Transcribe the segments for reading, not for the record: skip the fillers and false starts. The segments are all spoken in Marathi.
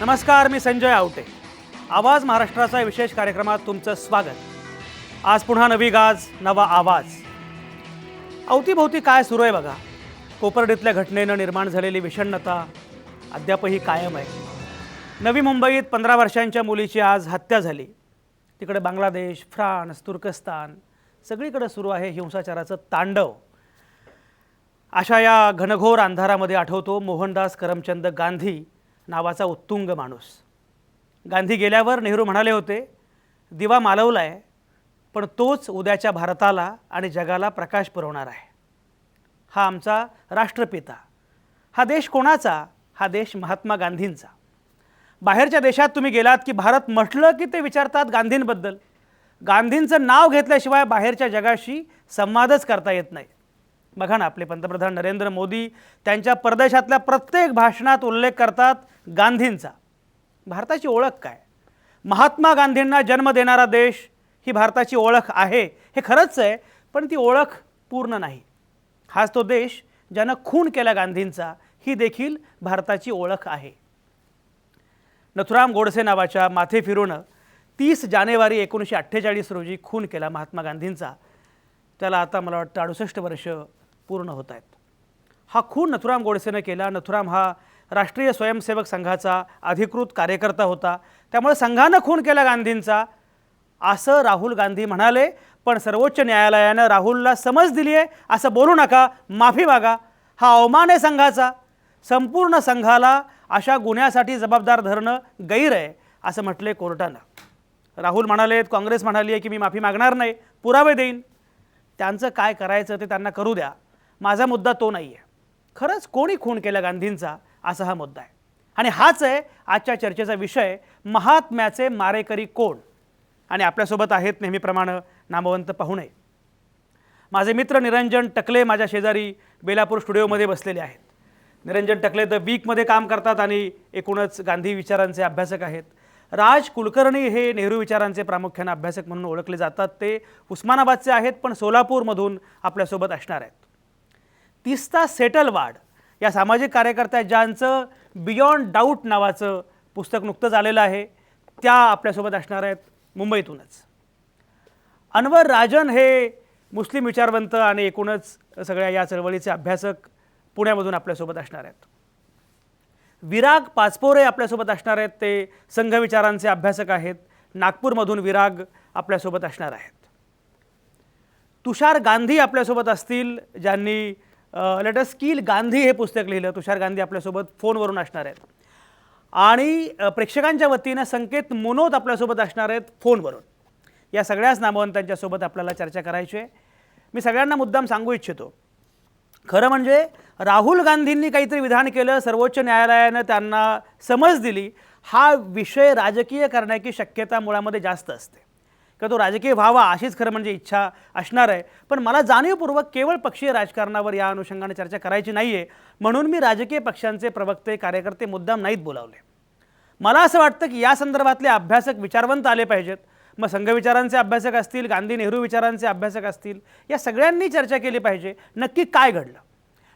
नमस्कार, मी संजय आवटे. आवाज महाराष्ट्राचा विशेष कार्यक्रमात तुमचं स्वागत. आज पुन्हा नवी गाज, नवा आवाज. अवतीभोवती काय सुरू आहे बघा. कोपर्डीतल्या घटनेनं निर्माण झालेली विषण्णता अद्यापही कायम आहे. नवी मुंबईत 15 वर्षांच्या मुलीची आज हत्या झाली. तिकडे बांगलादेश, फ्रान्स, तुर्कस्तान सगळीकडे सुरू आहे हिंसाचाराचं तांडव. अशा या घनघोर अंधारामध्ये आठवतो मोहनदास करमचंद गांधी नावाचा उत्तुंग माणूस. गांधी गेल्यावर नेहरू म्हणाले होते, दिवा मालवलाय पण तोच उद्याच्या भारताला आणि जगाला प्रकाश पुरवणार आहे. हा आमचा राष्ट्रपिता. हा देश कोणाचा? हा देश महात्मा गांधींचा. बाहेरच्या देशात तुम्ही गेलात की भारत म्हटलं की ते विचारतात गांधींबद्दल. गांधींचं नाव घेतल्याशिवाय बाहेरच्या जगाशी संवादच करता येत नाही. बघा ना, आपले पंतप्रधान नरेंद्र मोदी त्यांच्या परदेशातल्या प्रत्येक भाषणात उल्लेख करतात गांधींचा. भारताची ओळख काय? महात्मा गांधींना जन्म देणारा देश ही भारताची ओळख आहे, हे खरंच आहे, पण ती ओळख पूर्ण नाही. हाच तो देश ज्यानं खून केला गांधींचा, ही देखील भारताची ओळख आहे. नथुराम गोडसे नावाच्या माथेफिरूनं 30 जानेवारी 1948 रोजी खून केला महात्मा गांधींचा. त्याला आता मला वाटतं 68 वर्ष पूर्ण होत आहेत. हा खून नथुराम गोडसेनं केला. नथुराम हा राष्ट्रीय स्वयंसेवक संघाचा अधिकृत कार्यकर्ता होता, त्यामुळे संघानं खून केला गांधींचा असं राहुल गांधी म्हणाले. पण सर्वोच्च न्यायालयानं राहुलला समज दिली आहे, असं बोलू नका, माफी मागा. हा अवमान आहे संघाचा. संपूर्ण संघाला अशा गुन्ह्यासाठी जबाबदार धरणं गैर आहे असं म्हटले कोर्टानं. राहुल म्हणालेत, काँग्रेस म्हणाली आहे की मी माफी मागणार नाही, पुरावे देईन. त्यांचं काय करायचं ते त्यांना करू द्या. माझा मुद्दा तो नाही आहे. खरंच कोणी खून केला गांधींचा असा हा मुद्दा आहे. आणि हाच आहे आजच्या चर्चेचा विषय, महात्म्याचे मारेकरी कोण. आणि आपल्यासोबत आहेत नेहमीप्रमाणे नामवंत पाहुणे. माझे मित्र निरंजन टकले माझ्या शेजारी बेलापूर स्टुडिओमध्ये बसलेले आहेत. निरंजन टकले द वीकमध्ये काम करतात आणि एकूणच गांधी विचारांचे अभ्यासक आहेत. राज कुलकर्णी हे नेहरू विचारांचे प्रामुख्याने अभ्यासक म्हणून ओळखले जातात. ते उस्मानाबादचे आहेत पण सोलापूरमधून आपल्यासोबत असणार आहेत. तीस्ता सेटलवाड या सामाजिक कार्यकर्त्या ज्यांचं बियॉन्ड डाऊट नावाचं पुस्तक नुकतंच आलेलं आहे, त्या आपल्यासोबत असणार आहेत मुंबईतूनच. अनवर राजन हे मुस्लिम विचारवंत आणि एकूणच सगळ्या या चळवळीचे अभ्यासक पुण्यामधून आपल्यासोबत असणार आहेत. विराग पाचपोरे आपल्यासोबत असणार आहेत. ते संघ विचारांचे अभ्यासक आहेत. नागपूरमधून विराग आपल्यासोबत असणार आहेत. तुषार गांधी आपल्यासोबत असतील, ज्यांनी लेट अस किल गांधी हे पुस्तक लिहिलं. तुषार गांधी आपल्यासोबत फोनवरून असणार आहेत. आणि प्रेक्षकांच्या वतीनं संकेत मोनोत आपल्यासोबत असणार आहेत फोनवरून. या सगळ्याच नामवंतांच्यासोबत आपल्याला चर्चा करायची आहे. मी सगळ्यांना मुद्दाम सांगू इच्छितो, खरं म्हणजे राहुल गांधींनी काहीतरी विधान केलं, सर्वोच्च न्यायालयानं त्यांना समज दिली, हा विषय राजकीय करण्याची शक्यता मुळामध्ये जास्त असते. किंवा तो राजकीय व्हावा अशीच खरं म्हणजे इच्छा असणार आहे. पण मला जाणीवपूर्वक केवळ पक्षीय राजकारणावर या अनुषंगाने चर्चा करायची नाही आहे, म्हणून मी राजकीय पक्षांचे प्रवक्ते कार्यकर्ते मुद्दाम नाहीत बोलावले. मला असं वाटतं की या संदर्भातले अभ्यासक विचारवंत आले पाहिजेत. मग संघ विचारांचे अभ्यासक असतील, गांधी नेहरू विचारांचे अभ्यासक असतील, या सगळ्यांनी चर्चा केली पाहिजे. नक्की काय घडलं?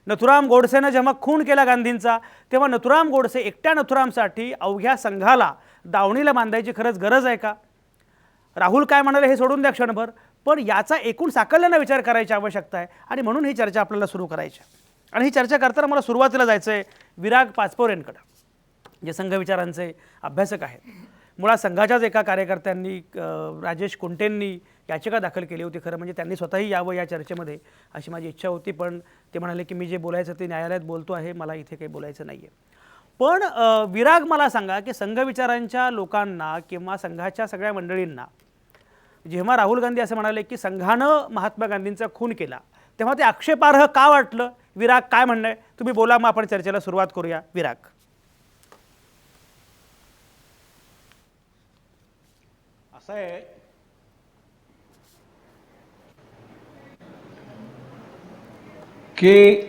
नथुराम गोडसेनं जेव्हा खून केला गांधींचा, तेव्हा नथुराम गोडसे एकट्या नथुरामसाठी अवघ्या संघाला दावणीला बांधायची खरंच गरज आहे का? राहुल काय म्हणाले हे सोडून द्या क्षणभर, पण याचा एकूण साकल्यानं विचार करायची आवश्यकता आहे. आणि म्हणून ही चर्चा आपल्याला सुरू करायची आहे. आणि ही चर्चा करताना मला सुरुवातीला जायचं आहे विराग पाचपोरेंकडं, जे संघ विचारांचे अभ्यासक आहेत. मुळात संघाच्याच एका कार्यकर्त्यांनी, राजेश कुंटेंनी याचिका दाखल केली होती. खरं म्हणजे त्यांनी स्वतःही यावं या चर्चेमध्ये अशी माझी इच्छा होती, पण ते म्हणाले की मी जे बोलायचं ते न्यायालयात बोलतो आहे, मला इथे काही बोलायचं नाही आहे. पण विराग, मला सांगा की संघ विचारांच्या लोकांना किंवा संघाच्या सगळ्या मंडळींना जेव्हा राहुल गांधी असं म्हणाले की संघानं महात्मा गांधींचा खून केला, तेव्हा ते आक्षेपार्ह का वाटलं? विराग, काय म्हणणं आहे? तुम्ही बोला, मग आपण चर्चेला सुरुवात करूया. विराग. असं आहे की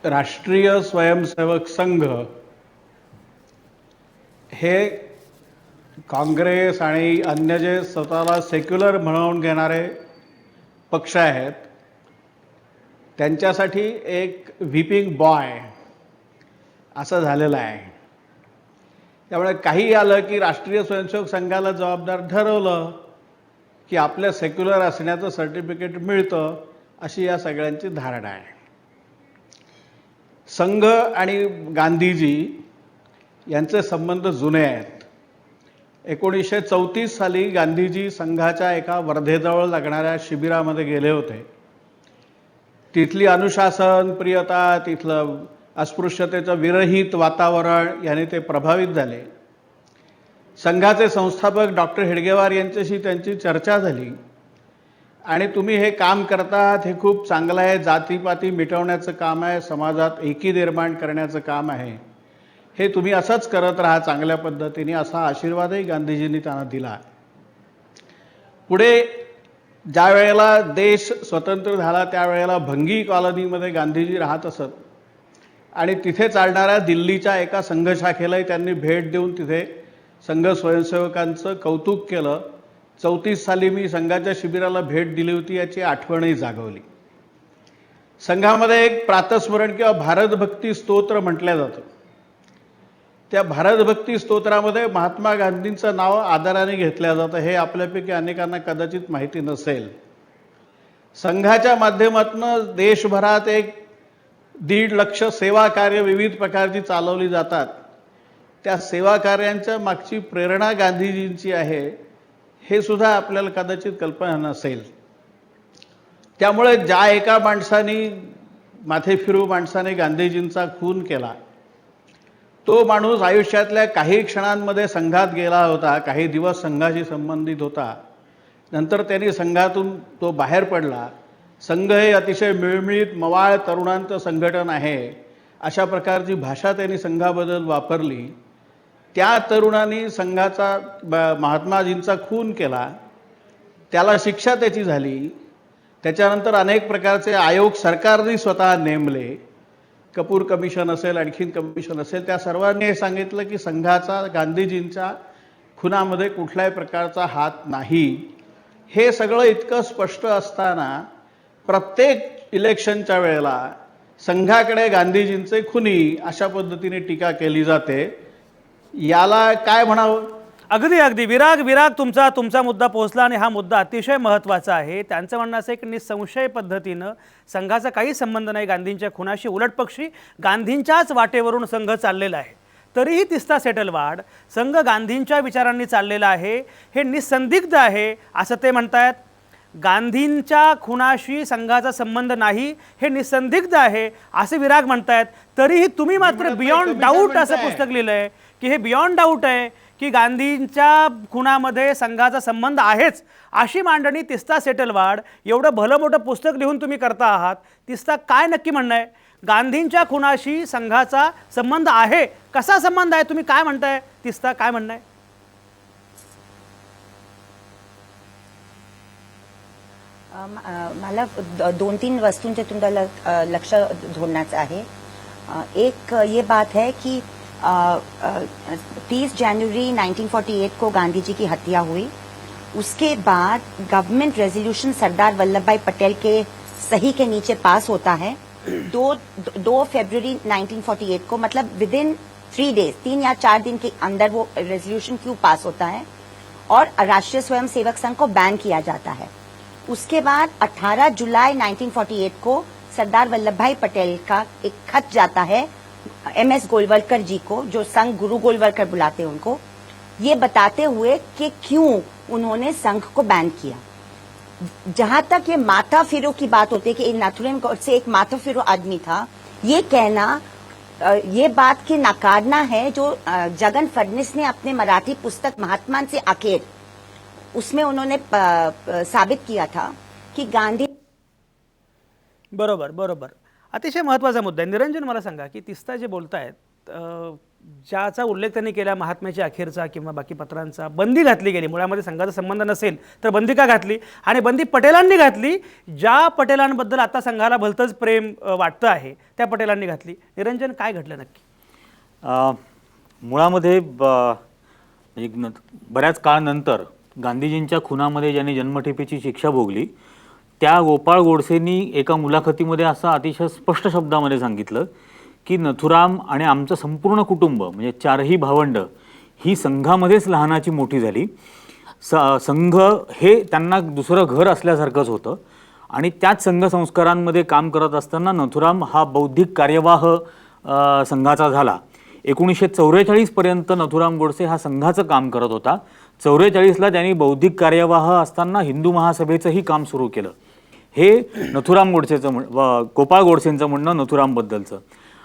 राष्ट्रीय स्वयंसेवक संघ हे काँग्रेस आणि अन्य जे स्वतःला सेक्युलर म्हणवून घेणारे पक्ष आहेत, त्यांच्यासाठी एक व्हिपिंग बॉय असं झालेलं आहे. त्यामुळे काही आलं की राष्ट्रीय स्वयंसेवक संघाला जबाबदार ठरवलं की आपल्या सेक्युलर असण्याचं सर्टिफिकेट मिळतं, अशी या सगळ्यांची धारणा आहे. संघ आणि गांधीजी यांचे संबंध जुने आहेत. 1934 साली गांधीजी संघाच्या एका वर्धेजवळ लागणाऱ्या शिबिरामध्ये गेले होते. तिथली अनुशासन प्रियता, तिथलं अस्पृश्यतेचं विरहित वातावरण याने ते प्रभावित झाले. संघाचे संस्थापक डॉक्टर हेडगेवार यांच्याशी त्यांची चर्चा झाली आणि तुम्ही हे काम करतात हे खूप चांगलं आहे, जातीपाती मिटवण्याचं काम आहे, समाजात एकी निर्माण करण्याचं काम आहे, हे तुम्ही असंच करत राहा चांगल्या पद्धतीने, असा आशीर्वादही गांधीजींनी त्यांना दिला. पुढे ज्या वेळेला देश स्वतंत्र झाला त्यावेळेला भंगी कॉलनीमध्ये गांधीजी राहत असत आणि तिथे चालणाऱ्या दिल्लीच्या एका संघ शाखेलाही त्यांनी भेट देऊन तिथे संघ स्वयंसेवकांचं कौतुक केलं. 34 साली मी संघाच्या शिबिराला भेट दिली होती याची आठवणही जागवली. संघामध्ये एक प्रातस्मरण किंवा भारतभक्ती स्तोत्र म्हटलं जातं. त्या भारतभक्ती स्तोत्रामध्ये महात्मा गांधींचं नाव आदराने घेतलं जातं. हे आपल्यापैकी अनेकांना कदाचित माहिती नसेल. संघाच्या माध्यमातून देशभरात 1.5 लाख सेवा कार्य विविध प्रकारची चालवली जातात. त्या सेवा कार्यांच्या मागची प्रेरणा गांधीजींची आहे हे सुद्धा आपल्याला कदाचित कल्पना नसेल. त्यामुळे ज्या एका माथेफिरू माणसाने गांधीजींचा खून केला, तो माणूस आयुष्यातल्या काही क्षणांमध्ये संघात गेला होता, काही दिवस संघाशी संबंधित होता. नंतर त्यांनी संघातून तो बाहेर पडला. संघ हे अतिशय मिळमिळीत मवाळ तरुणांचं संघटन आहे, अशा प्रकारची भाषा त्यांनी संघाबद्दल वापरली. त्या तरुणांनी संघाचा महात्माजींचा खून केला, त्याला शिक्षा त्याची झाली. त्याच्यानंतर अनेक प्रकारचे आयोग सरकारने स्वतः नेमले. कपूर कमिशन असेल, आणखीन कमिशन असेल, त्या सर्वांनी हे सांगितलं की संघाचा गांधीजींच्या खुनामध्ये कुठल्याही प्रकारचा हात नाही. हे सगळं इतकं स्पष्ट असताना प्रत्येक इलेक्शनच्या वेळेला संघाकडे गांधीजींचे खुनी अशा पद्धतीने टीका केली जाते. याला काय म्हणावं? अगदी अगदी विराग तुमचा मुद्दा पोहोचला आणि हा मुद्दा अतिशय महत्त्वाचा आहे. त्यांचं म्हणणं असं आहे की निसंशय पद्धतीनं संघाचा काही संबंध नाही गांधींच्या खुनाशी, उलटपक्षी गांधींच्याच वाटेवरून संघ चाललेला आहे. तरीही तिस्ता सेटलवाड संघ गांधींच्या विचारांनी चाललेला आहे हे निसंदिग्ध आहे असं ते म्हणतायत. गांधींच्या खुनाशी संघाचा संबंध नाही हे निसंदिग्ध आहे असे विराग म्हणतायत. तरीही तुम्ही मात्र बियॉन्ड डाऊट असं पुस्तक लिहिलं आहे की हे बियॉन्ड डाऊट आहे की गांधींच्या खुनामध्ये संघाचा संबंध आहेच, अशी मांडणी तिस्ता सेटलवाड एवढं भलं मोठं पुस्तक लिहून तुम्ही करता आहात. तिस्ता काय नक्की म्हणणं आहे? गांधींच्या खुनाशी संघाचा संबंध आहे, कसा संबंध आहे, तुम्ही काय म्हणताय? तिस्ता काय म्हणणं आहे? मला 2-3 वस्तूंचे तुम्हाला लक्ष जोड़ना आहे. एक ये बात है कि 30 जनवरी 1948 को गांधी जी की हत्या हुई. उसके बाद गवर्नमेंट रेजोल्यूशन सरदार वल्लभ भाई पटेल के सही के नीचे पास होता है 2 फरवरी 1948 को, मतलब विद इन 3 डेज, 3 या 4 दिन के अंदर वो रेजोल्यूशन क्यों पास होता है और राष्ट्रीय स्वयंसेवक संघ को बैन किया जाता है. उसके बाद 18 जुलाई 1948 को सरदार वल्लभ भाई पटेल का एक खत जाता है MS गोलवलकर जी को, जो संघ गुरु गोलवलकर बुलाते हैं उनको, ये बताते हुए कि क्यों उन्होंने संघ को बैन किया. जहां तक ये माथा फिरो की बात होती है कि नाथुराम गोडसे एक माथा फिरो आदमी था, ये कहना, ये बात की नकारना है जो जगन फडणवीस ने अपने मराठी पुस्तक महात्मा से आखिर उसमें उन्होंने साबित किया था की गांधी. बरोबर. अतिशय महत्त्वाचा मुद्दा आहे. निरंजन, मला सांगा की तिस्ता जे बोलतायत ज्याचा उल्लेख त्यांनी केला महात्म्याच्या अखेरचा किंवा बाकी पत्रांचा, बंदी घातली गेली, मुळामध्ये संघाचा संबंध नसेल तर बंदी का घातली, आणि बंदी पटेलांनी घातली, ज्या पटेलांबद्दल आता संघाला भलतंच प्रेम वाटतं आहे त्या पटेलांनी घातली. निरंजन, काय घडलं नक्की? मुळामध्ये बऱ्याच काळानंतर गांधीजींच्या खुनामध्ये ज्यांनी जन्मठेपेची शिक्षा भोगली त्या गोपाळ गोडसेंनी एका मुलाखतीमध्ये असं अतिशय स्पष्ट शब्दामध्ये सांगितलं की नथुराम आणि आमचं संपूर्ण कुटुंब म्हणजे 4ही भावंड ही संघामध्येच लहानाची मोठी झाली. संघ हे त्यांना दुसरं घर असल्यासारखंच होतं आणि त्याच संघ संस्कारांमध्ये काम करत असताना नथुराम हा बौद्धिक कार्यवाह संघाचा झाला. 1944 पर्यंत नथुराम गोडसे हा संघाचं काम करत होता. 44ला त्यांनी बौद्धिक कार्यवाह असताना हिंदू महासभेचंही काम सुरू केलं. हे नथुराम गोडसेचं गोपाळ गोडसेंचं म्हणणं नथुरामबद्दलचं.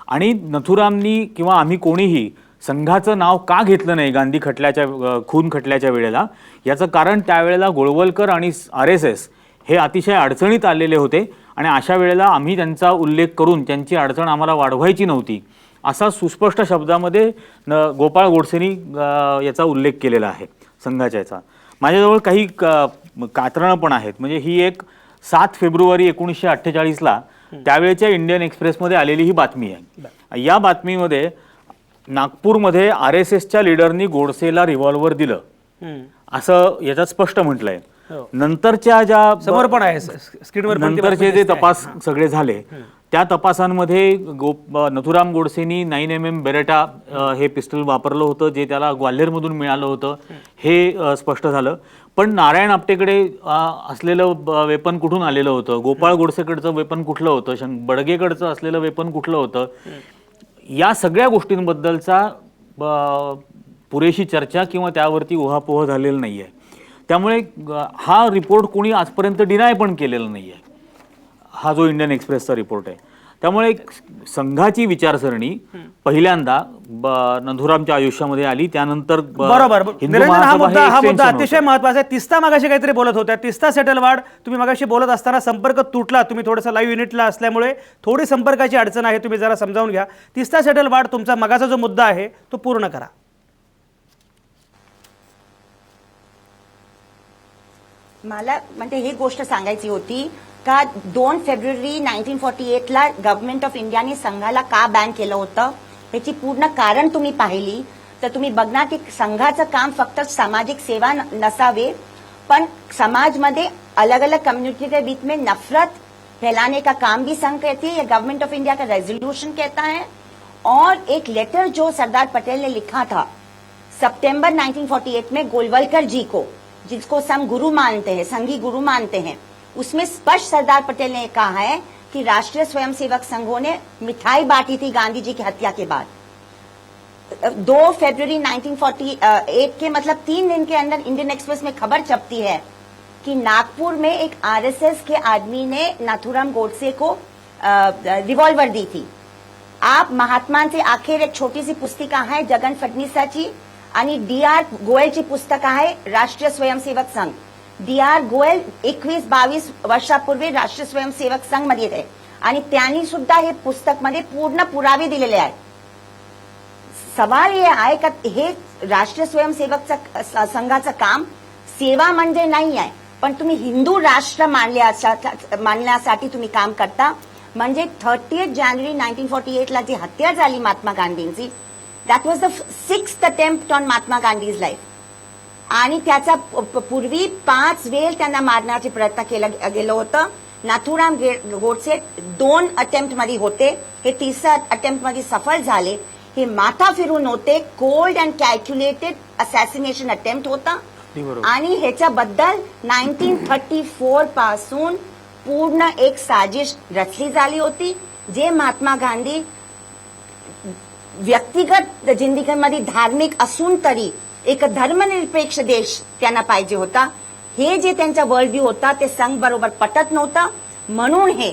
आणि नथुरामनी किंवा आम्ही कोणीही संघाचं नाव का घेतलं नाही गांधी खून खटल्याच्या वेळेला, याचं कारण त्यावेळेला गोळवलकर आणि RSS हे अतिशय अडचणीत आलेले होते आणि अशा वेळेला आम्ही त्यांचा उल्लेख करून त्यांची अडचण आम्हाला वाढवायची नव्हती असा सुस्पष्ट शब्दामध्ये गोपाळ गोडसेंनी याचा उल्लेख केलेला आहे संघाच्या याचा. माझ्याजवळ काही कात्रणं पण आहेत. म्हणजे ही एक 7 फेब्रुवारी 1948ला त्यावेळेच्या इंडियन एक्सप्रेसमध्ये आलेली ही बातमी आहे. या बातमीमध्ये नागपूरमध्ये RSSच्या लीडरनी गोडसेला रिव्हॉल्वर दिलं असं याच्यात स्पष्ट म्हटलंय. नंतरच्या ज्या समोर पण आहे स्क्रीनवर नंतरचे जे तपास सगळे झाले त्या तपासांमध्ये नथुराम गोडसेनी 9mm बेरेटा हे पिस्टल वापरलं होतं जे त्याला ग्वाल्हेरमधून मिळालं होतं हे स्पष्ट झालं. पण नारायण आपटेकडे असलेलं वेपन कुठून आलेलं होतं, गोपाळ गोडसेकडचं वेपन कुठलं होतं, बडगेकडचं असलेलं वेपन कुठलं होतं, या सगळ्या गोष्टींबद्दलचा पुरेशी चर्चा किंवा त्यावरती उहापोह झालेला नाही आहे. त्यामुळे हा रिपोर्ट कोणी आजपर्यंत डिनाय पण केलेला नाही आहे, हा जो इंडियन एक्सप्रेसचा रिपोर्ट आहे. त्यामुळे संघाची विचारसरणी पहिल्यांदा नथुरामच्या आयुष्यामध्ये आली. त्यानंतर बरोबर निरंजन, हा मुद्दा अतिशय महत्वाचा आहे. तिस्ता मागाशी काहीतरी बोलत होत्या, तिस्ता सेटलवाड तुम्ही मागाशी बोलत असताना संपर्क तुटला. तुम्ही थोडंसं लाईव्ह युनिटला असल्यामुळे थोडी संपर्काची अडचण आहे, तुम्ही जरा समजावून घ्या. तिस्ता सेटलवाड तुमचा मगाचा जो मुद्दा आहे तो पूर्ण करा. मला म्हणजे ही गोष्ट सांगायची होती का 2 फेब्रुवारी 1948ला गव्हर्नमेंट ऑफ इंडियाने संघाला का बॅन केलं होतं याची पूर्ण कारण तुम्ही पाहिली तर तुम्ही बघणार की संघाचं काम फक्त सामाजिक सेवा नसावे पण समाजमध्ये अलग अलग कम्युनिटी के बीच में नफरत फैलाने का काम भी संघ कहती है. ये गवर्नमेंट ऑफ इंडिया का रेजोल्यूशन कहता है. और एक लेटर जो सरदार पटेल ने लिखा था सितंबर 1948 में गोलवलकर जी को, जिसको हम गुरु मानते हैं, संघी गुरु मानते हैं, उसमें स्पष्ट सरदार पटेल ने कहा है कि राष्ट्रीय स्वयंसेवक संघों ने मिठाई बांटी थी गांधी जी की हत्या के बाद. 2 फरवरी 1948 के मतलब 3 दिन के अंदर इंडियन एक्सप्रेस में खबर छपती है कि नागपुर में एक RSS के आदमी ने नाथुराम गोडसे को रिवॉल्वर दी थी. आप महात्मांचे अखेर एक छोटीशी पुस्तिका आहे जगन फडणीसाची आणि DR गोयलची पुस्तक आहे राष्ट्रीय स्वयंसेवक संघ. DR गोयल 21-22 वर्षापूर्वी राष्ट्रीय स्वयंसेवक संघ मध्ये आहे आणि त्यांनी सुद्धा हे पुस्तक मध्ये पूर्ण पुरावे दिलेले आहेत. सवाल हे आहे का हे राष्ट्रीय स्वयंसेवक संघाचं काम सेवा म्हणजे नाही आहे पण तुम्ही हिंदू राष्ट्र मानण्यासाठी तुम्ही काम करता. म्हणजे 30 जानेवारी 1948ला जी हत्या झाली महात्मा गांधींची, that was the 6th attempt on Mahatma Gandhi's life. आणि त्याचा पूर्वी 5 वेळ त्यांना मारण्याचा प्रयत्न केला गेलं होतं. नाथुराम गोडसे 2 अटेम्प्ट मध्ये होते, हे 3ऱ्या अटेम्प्ट मध्ये सफल झाले. हे माथा फिरून होते, cold and calculated assassination attempt होता आणि ह्याच्याबद्दल 1934 पासून पूर्ण एक साजिश रचली झाली होती. जे महात्मा गांधी व्यक्तिगत जिंदगीमध्ये धार्मिक असून तरी एक धर्मनिरपेक्ष देश त्यांना पाहिजे होता. हे जे त्यांचा वर्ल्ड व्ह्यू होता ते संघ बरोबर पटत नव्हता म्हणून हे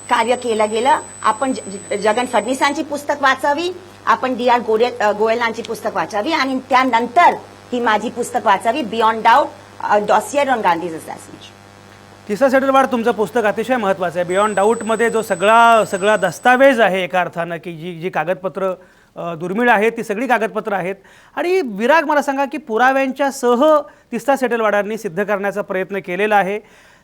कार्य केलं गेलं. आपण जगन फडणीसांची पुस्तक वाचावी, आपण DR गोयलांची पुस्तक वाचावी आणि त्यानंतर ही माझी पुस्तक वाचावी, beyond doubt dossier on Gandhi's assassination. Teesta Setalvad तुमचं पुस्तक अतिशय महत्त्वाचं आहे. बियॉन्ड डाऊटमध्ये जो सगळा दस्तावेज आहे एका अर्थानं की जी कागदपत्र दुर्मिळ आहेत ती सगळी कागदपत्र आहेत. आणि विराग मला सांगा की पुराव्यांच्या सह तिस्ता सेटलवाडांनी सिद्ध करण्याचा प्रयत्न केलेला आहे.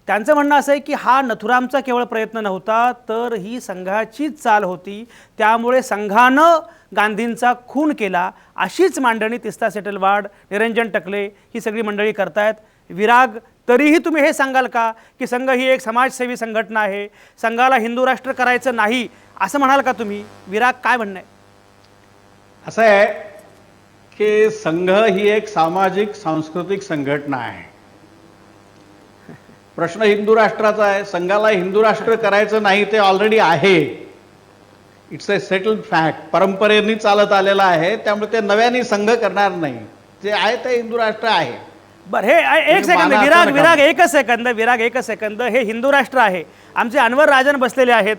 त्यांचं म्हणणं असं आहे की हा नथुरामचा केवळ प्रयत्न नव्हता तर ही संघाचीच चाल होती. त्यामुळे संघानं गांधींचा खून केला अशीच मांडणी तिस्ता सेटलवाड, निरंजन टकले ही सगळी मंडळी करतायत. विराग, तरीही तुम्ही हे सांगाल का की संघ ही एक समाजसेवी संघटना आहे, संघाला हिंदू राष्ट्र करायचं नाही असं म्हणाल का तुम्ही? विराग, काय म्हणणं आहे? असं आहे की संघ ही एक सामाजिक सांस्कृतिक संघटना आहे. प्रश्न हिंदू राष्ट्राचा आहे. संघाला हिंदू राष्ट्र करायचं नाही, ते ऑलरेडी आहे. It's a settled fact. परंपरेने चालत आलेला आहे. त्यामुळे ते नव्याने संघ करणार नाही. जे आहे ते हिंदू राष्ट्र आहे. बर हे एक सेकंद विराग एकच सेकंद. हे हिंदू राष्ट्र आहे. आमचे अनवर राजन बसलेले आहेत.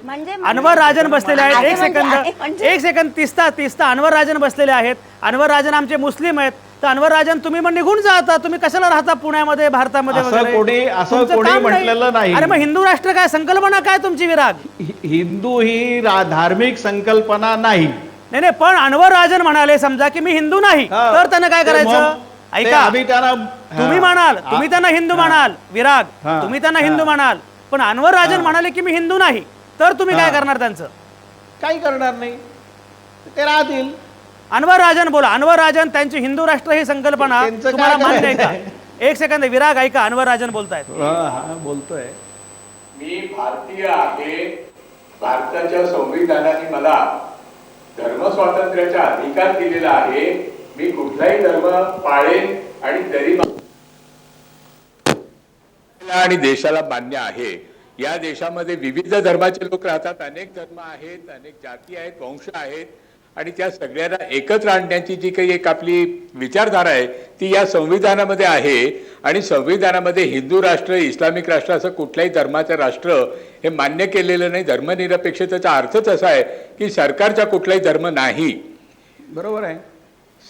अनवर राजन बसलेले आहेत. एक सेकंद तिस्ता अनवर राजन बसलेले आहेत. अनवर राजन आमचे मुस्लिम आहेत. तर अनवर राजन तुम्ही पण निघून जाता. तुम्ही कशाला राहता पुण्यामध्ये, भारतामध्ये असं वगैरे? कोणी तुमचं काम म्हटलेलं नाही. अरे मग हिंदू राष्ट्र काय संकल्पना काय तुमची विराग? हिंदू ही धार्मिक संकल्पना नाही. नाही पण अनवर राजन म्हणाले समजा की मी हिंदू नाही, तर त्यांना काय करायचं? ऐका, तुम्ही म्हणाल, तुम्ही त्यांना हिंदू म्हणाल विराग, तुम्ही त्यांना हिंदू म्हणाल, पण अनवर राजन म्हणाले की मी हिंदू नाही, तर तुम्ही काय करणार? त्यांचं काही करणार नाही, ते राहतील. अनवर राजन बोला. अनवर राजन त्यांची हिंदू राष्ट्र ही संकल्पना त्यांचं तुम्हाला काय मान्य आहे का? करायचं? एक सेकंद विराग ऐका, अनवर राजन बोलतायत. बोलतोय. मी भारतीय आहे. भारताच्या संविधानाने मला धर्म स्वातंत्र्याचा अधिकार दिलेला आहे. मी कुठलाही धर्म पाळेन आणि तरी आणि देशाला मान्य आहे. या देशामध्ये विविध धर्माचे लोक राहतात. अनेक धर्म आहेत, अनेक जाती आहेत, वंश आहेत, आणि त्या सगळ्यांना एकत्र आणण्याची जी काही एक आपली विचारधारा आहे ती या संविधानामध्ये आहे. आणि संविधानामध्ये हिंदू राष्ट्र, इस्लामिक राष्ट्र असं कुठल्याही धर्माचं राष्ट्र हे मान्य केलेलं नाही. धर्मनिरपेक्षतेचा अर्थच असा आहे की सरकारचा कुठलाही धर्म नाही. बरोबर आहे.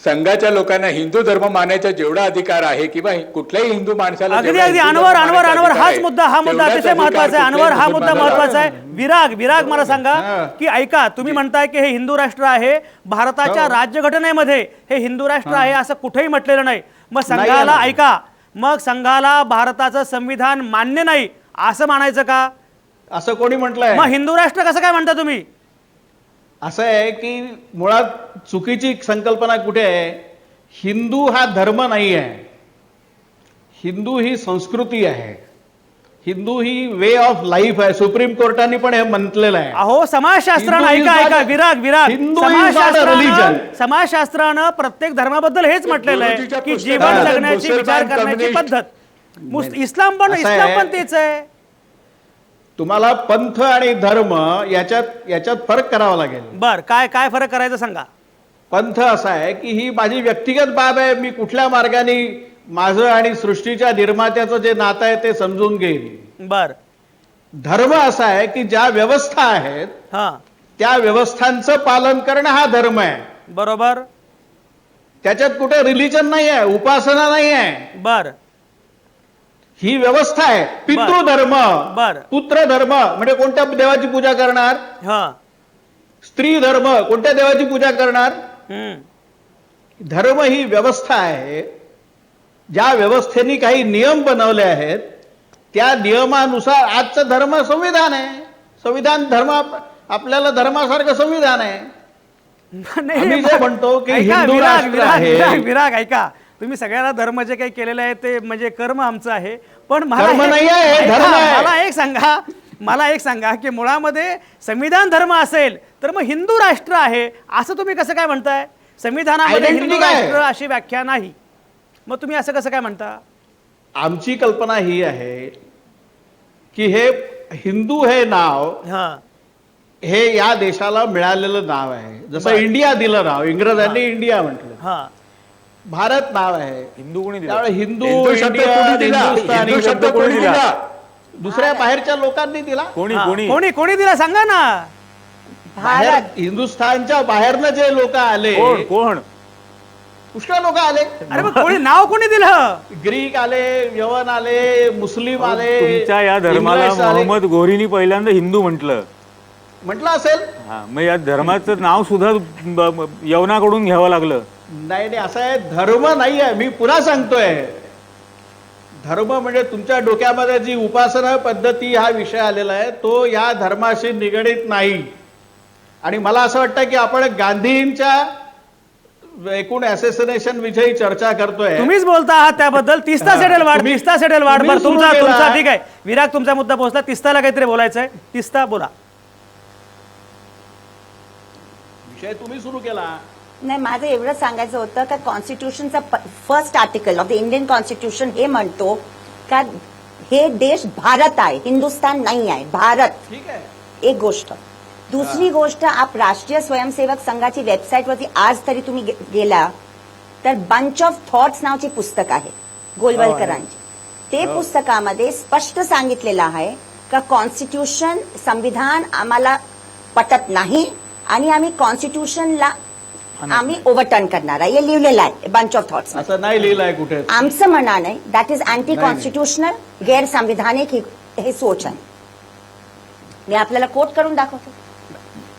संघाच्या लोकांना हिंदू धर्म मानायचा जेवढा अधिकार आहे किंवा कुठल्याही हिंदू माणसाला अगदी जेवढा अगदी हिंदू धर्म अनवर मानायचा अनवर अधिकार हाच आहे, मुद्दा तेवढाच अतिशय अधिकार महत्वाचा आहे. अनवर हा कुठल्याही मुद्दा मुसलमानाला महत्वाचा आहे. विराग मला सांगा की ऐका, तुम्ही म्हणताय की हे हिंदू राष्ट्र आहे, भारताच्या राज्यघटनेमध्ये हे हिंदू राष्ट्र आहे असं कुठेही म्हटलेलं नाही. मग संघाला ऐका, मग संघाला भारताचं संविधान मान्य नाही असं म्हणायचं का? असं कोणी म्हटलंय? मग हिंदू राष्ट्र कसं काय म्हणता तुम्ही? असं आहे की मुळात चुकीची संकल्पना कुठे आहे? हिंदू हा धर्म नाही आहे. हिंदू ही संस्कृती आहे. हिंदू ही वे ऑफ लाईफ आहे. सुप्रीम कोर्टाने पण हे म्हटलेलं आहे. अहो समाजशास्त्रानं हिंदू ऐका is not ऐका a- Virag Hindu is not a religion. समाजशास्त्रानं प्रत्येक धर्माबद्दल हेच म्हटलेलं आहे गुरुजीच्या की पुस्तकात जीवन जगण्याची विचार मुसलमान, करण्याची कम्युनिस्ट- पद्धत. इस्लाम पण असं आहे. तेच आहे. तुम्हाला पंथ आणि धर्म याच्यात फरक करावा लागेल. बर काय फरक करायचं सांगा. पंथ असा आहे की ही माझी व्यक्तिगत बाब आहे. मी कुठल्या मार्गाने माझं आणि सृष्टीच्या निर्मात्याचं जे नातं आहे ते समजून घेईन. बर. धर्म असा आहे की ज्या व्यवस्था आहेत हा त्या व्यवस्थांचं पालन करणं हा धर्म आहे. बरोबर. त्याच्यात कुठे रिलिजन नाही आहे, उपासना नाही आहे. बर ही व्यवस्था आहे. पितृ धर्म, बर. पुत्र धर्म म्हणजे कोणत्या देवाची पूजा करणार? हा स्त्री धर्म कोणत्या देवाची पूजा करणार? धर्म ही व्यवस्था आहे. ज्या व्यवस्थेने काही नियम बनवले आहेत त्या नियमानुसार आजचं धर्म संविधान आहे. संविधान धर्म आपल्याला धर्मासारखं संविधान आहे. आम्ही जे म्हणतो की हिंदू राष्ट्र आहे. विराग ऐका, तुम्ही सगळ्याला धर्म जे काही केलेलं आहे ते म्हणजे कर्म आमचं आहे. पण धर्म नाही आहे, हे धर्म आहे. मला एक सांगा की मुळामध्ये संविधान धर्म असेल तर मग हिंदू राष्ट्र आहे असं तुम्ही कसं काय म्हणताय? संविधानामध्ये Identity हिंदू काय? राष्ट्र अशी व्याख्या नाही. मग तुम्ही असं कसं काय म्हणता? आमची कल्पना ही आहे की हे हिंदू हे नाव हा हे या देशाला मिळालेलं नाव आहे. जसं इंडिया दिलं नाव, इंग्रजांनी इंडिया म्हटलं. हा भारत नाव आहे. हिंदू कोणी दिला? त्यामुळे हिंदू, हिंदू शब्द इंडिया, कोणी दिला? हिंदुस्थानी हिंदू शब्द शब्द कोणी कोणी दिला? दिला? दुसऱ्या बाहेरच्या लोकांनी दिला. कोणी हा. कोणी कोणी दिला सांगा ना. बाहेर हिंदुस्थानच्या बाहेरनं जे लोक आले, कोण पुष्कळ लोक आले. अरे मग नाव कोणी दिलं? ग्रीक आले, यवन आले, मुस्लिम आले. तुमच्या या धर्माला इंग्रज आले. मोहम्मद घोरीनी पहिल्यांदा हिंदू म्हटलं. म्हटलं असेल. हा, मग या धर्माचं नाव सुद्धा यवनाकडून घ्यावं लागलं. नाही असं आहे. धर्म नाही आहे. मी पुन्हा सांगतोय, धर्म म्हणजे तुमच्या डोक्यामध्ये जी उपासना पद्धती हा विषय आलेला आहे तो या धर्माशी निगडीत नाही. आणि मला असं वाटतं की आपण गांधींच्या एकूण असॅसिनेशन विषयी चर्चा करतोय. तुम्हीच बोलता आहात त्याबद्दल. तिस्ता सेटल वाढ, तुम्ही- तिस्ता सेटल वाढ. तुम्ही बरं सुरू तुमचा केला. तुमचा ठीक आहे विराग, तुमचा मुद्दा पोहोचला. तिस्ताला काहीतरी बोलायचं आहे. तिस्ता बोला. विषय तुम्ही सुरू केला. नाही, माझं एवढं सांगायचं होतं का कॉन्स्टिट्यूशनचा first article of the Indian constitution हे म्हणतो का हे देश भारत आहे, हिंदुस्थान नाही आहे, भारत. ठीक आहे. एक गोष्ट. दुसरी गोष्ट, आप राष्ट्रीय स्वयंसेवक संघाची वेबसाईटवरती आज तरी तुम्ही गेला तर बंच ऑफ थॉट्स नावची पुस्तक आहे गोलवलकरांची. ते पुस्तकामध्ये स्पष्ट सांगितलेलं आहे का कॉन्स्टिट्यूशन संविधान आम्हाला पटत नाही आणि आम्ही कॉन्स्टिट्यूशनला आम्ही ओव्हरटर्न करणार आहे, हे लिहिलेलं आहे बंच ऑफ थॉट्स. असं नाही लिहिलं आहे कुठे. आमचं म्हणणं नाही, दॅट इज अँटी कॉन्स्टिट्यूशनल, गैर संविधानिक हे सोच आहे. मी आपल्याला कोट करून दाखवतो.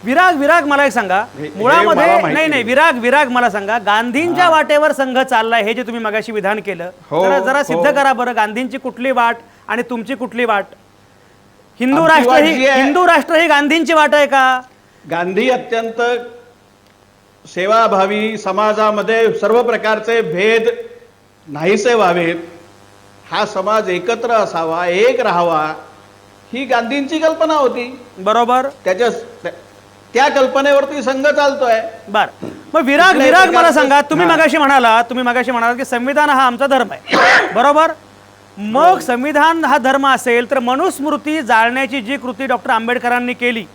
विराग मला एक सांगा, हे मुळामध्ये मला माहिती नाही विराग मला सांगा, गांधींच्या वाटेवर संघ चाललाय हे जे तुम्ही मगाशी विधान केलं, हो, जरा हो. सिद्ध करा बरं. गांधींची कुठली वाट आणि तुमची कुठली वाट? हिंदू आमची राष्ट्र वाट ही जी आहे- हिंदू राष्ट्र ही गांधींची वाट आहे का? गांधी अत्यंत सेवाभावी, समाजामध्ये सर्व प्रकारचे भेद नाहीसे व्हावेत, हा समाज एकत्र असावा, एक राहावा, ही गांधींची कल्पना होती. बरोबर. त्या कल्पनेवरती संघ चालतोय. बर, मग विराग मला सांगा, तुम्ही मगाशी म्हणालात की संविधान हा आमचा धर्म आहे, बरोबर? मग संविधान हा धर्म असेल तर मनुस्मृती जाळण्याची जी कृती डॉक्टर आंबेडकरांनी केली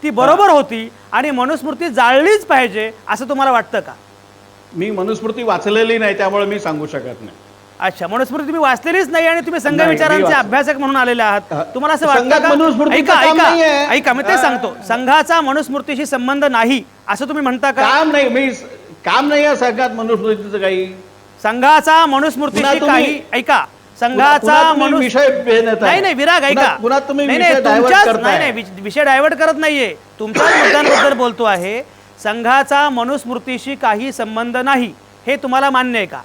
ती बरोबर होती आणि मनुस्मृती जाळलीच पाहिजे असं तुम्हाला वाटतं का? मी मनुस्मृती वाचलेली नाही, त्यामुळे मी सांगू शकत नाही. अच्छा, मनुस्मृती तुम्ही वाचलेलीच नाही आणि तुम्ही संघ नाही, मी विचारांचे वाच- अभ्यासक म्हणून आलेले आहात. तुम्हाला असं संघात वाटतं का? मनुस्मृतीचं काम नाहीये. ऐका मी ते सांगतो, संघाचा मनुस्मृतीशी संबंध नाही असं तुम्ही म्हणता का? काम नाही आहे संघात मनुस्मृतीचं काही. संघाचा मनुस्मृतीशी पुन्हा तुम्ही- काही ऐका, संघाचा पुन्हा तुम्ही विषय भेदत आहे. नाही विराग ऐका, पुन्हा तुम्ही नाही, विषय डायव्हर्ट तुमच्याच- करताय. नाही, विषय डायव्हर्ट करत नाहीये, तुमच्याच मुद्द्यांबद्दल बोलतो आहे. संघाचा मनुस्मृतीशी काही संबंध नाही हे तुम्हाला मान्य आहे का?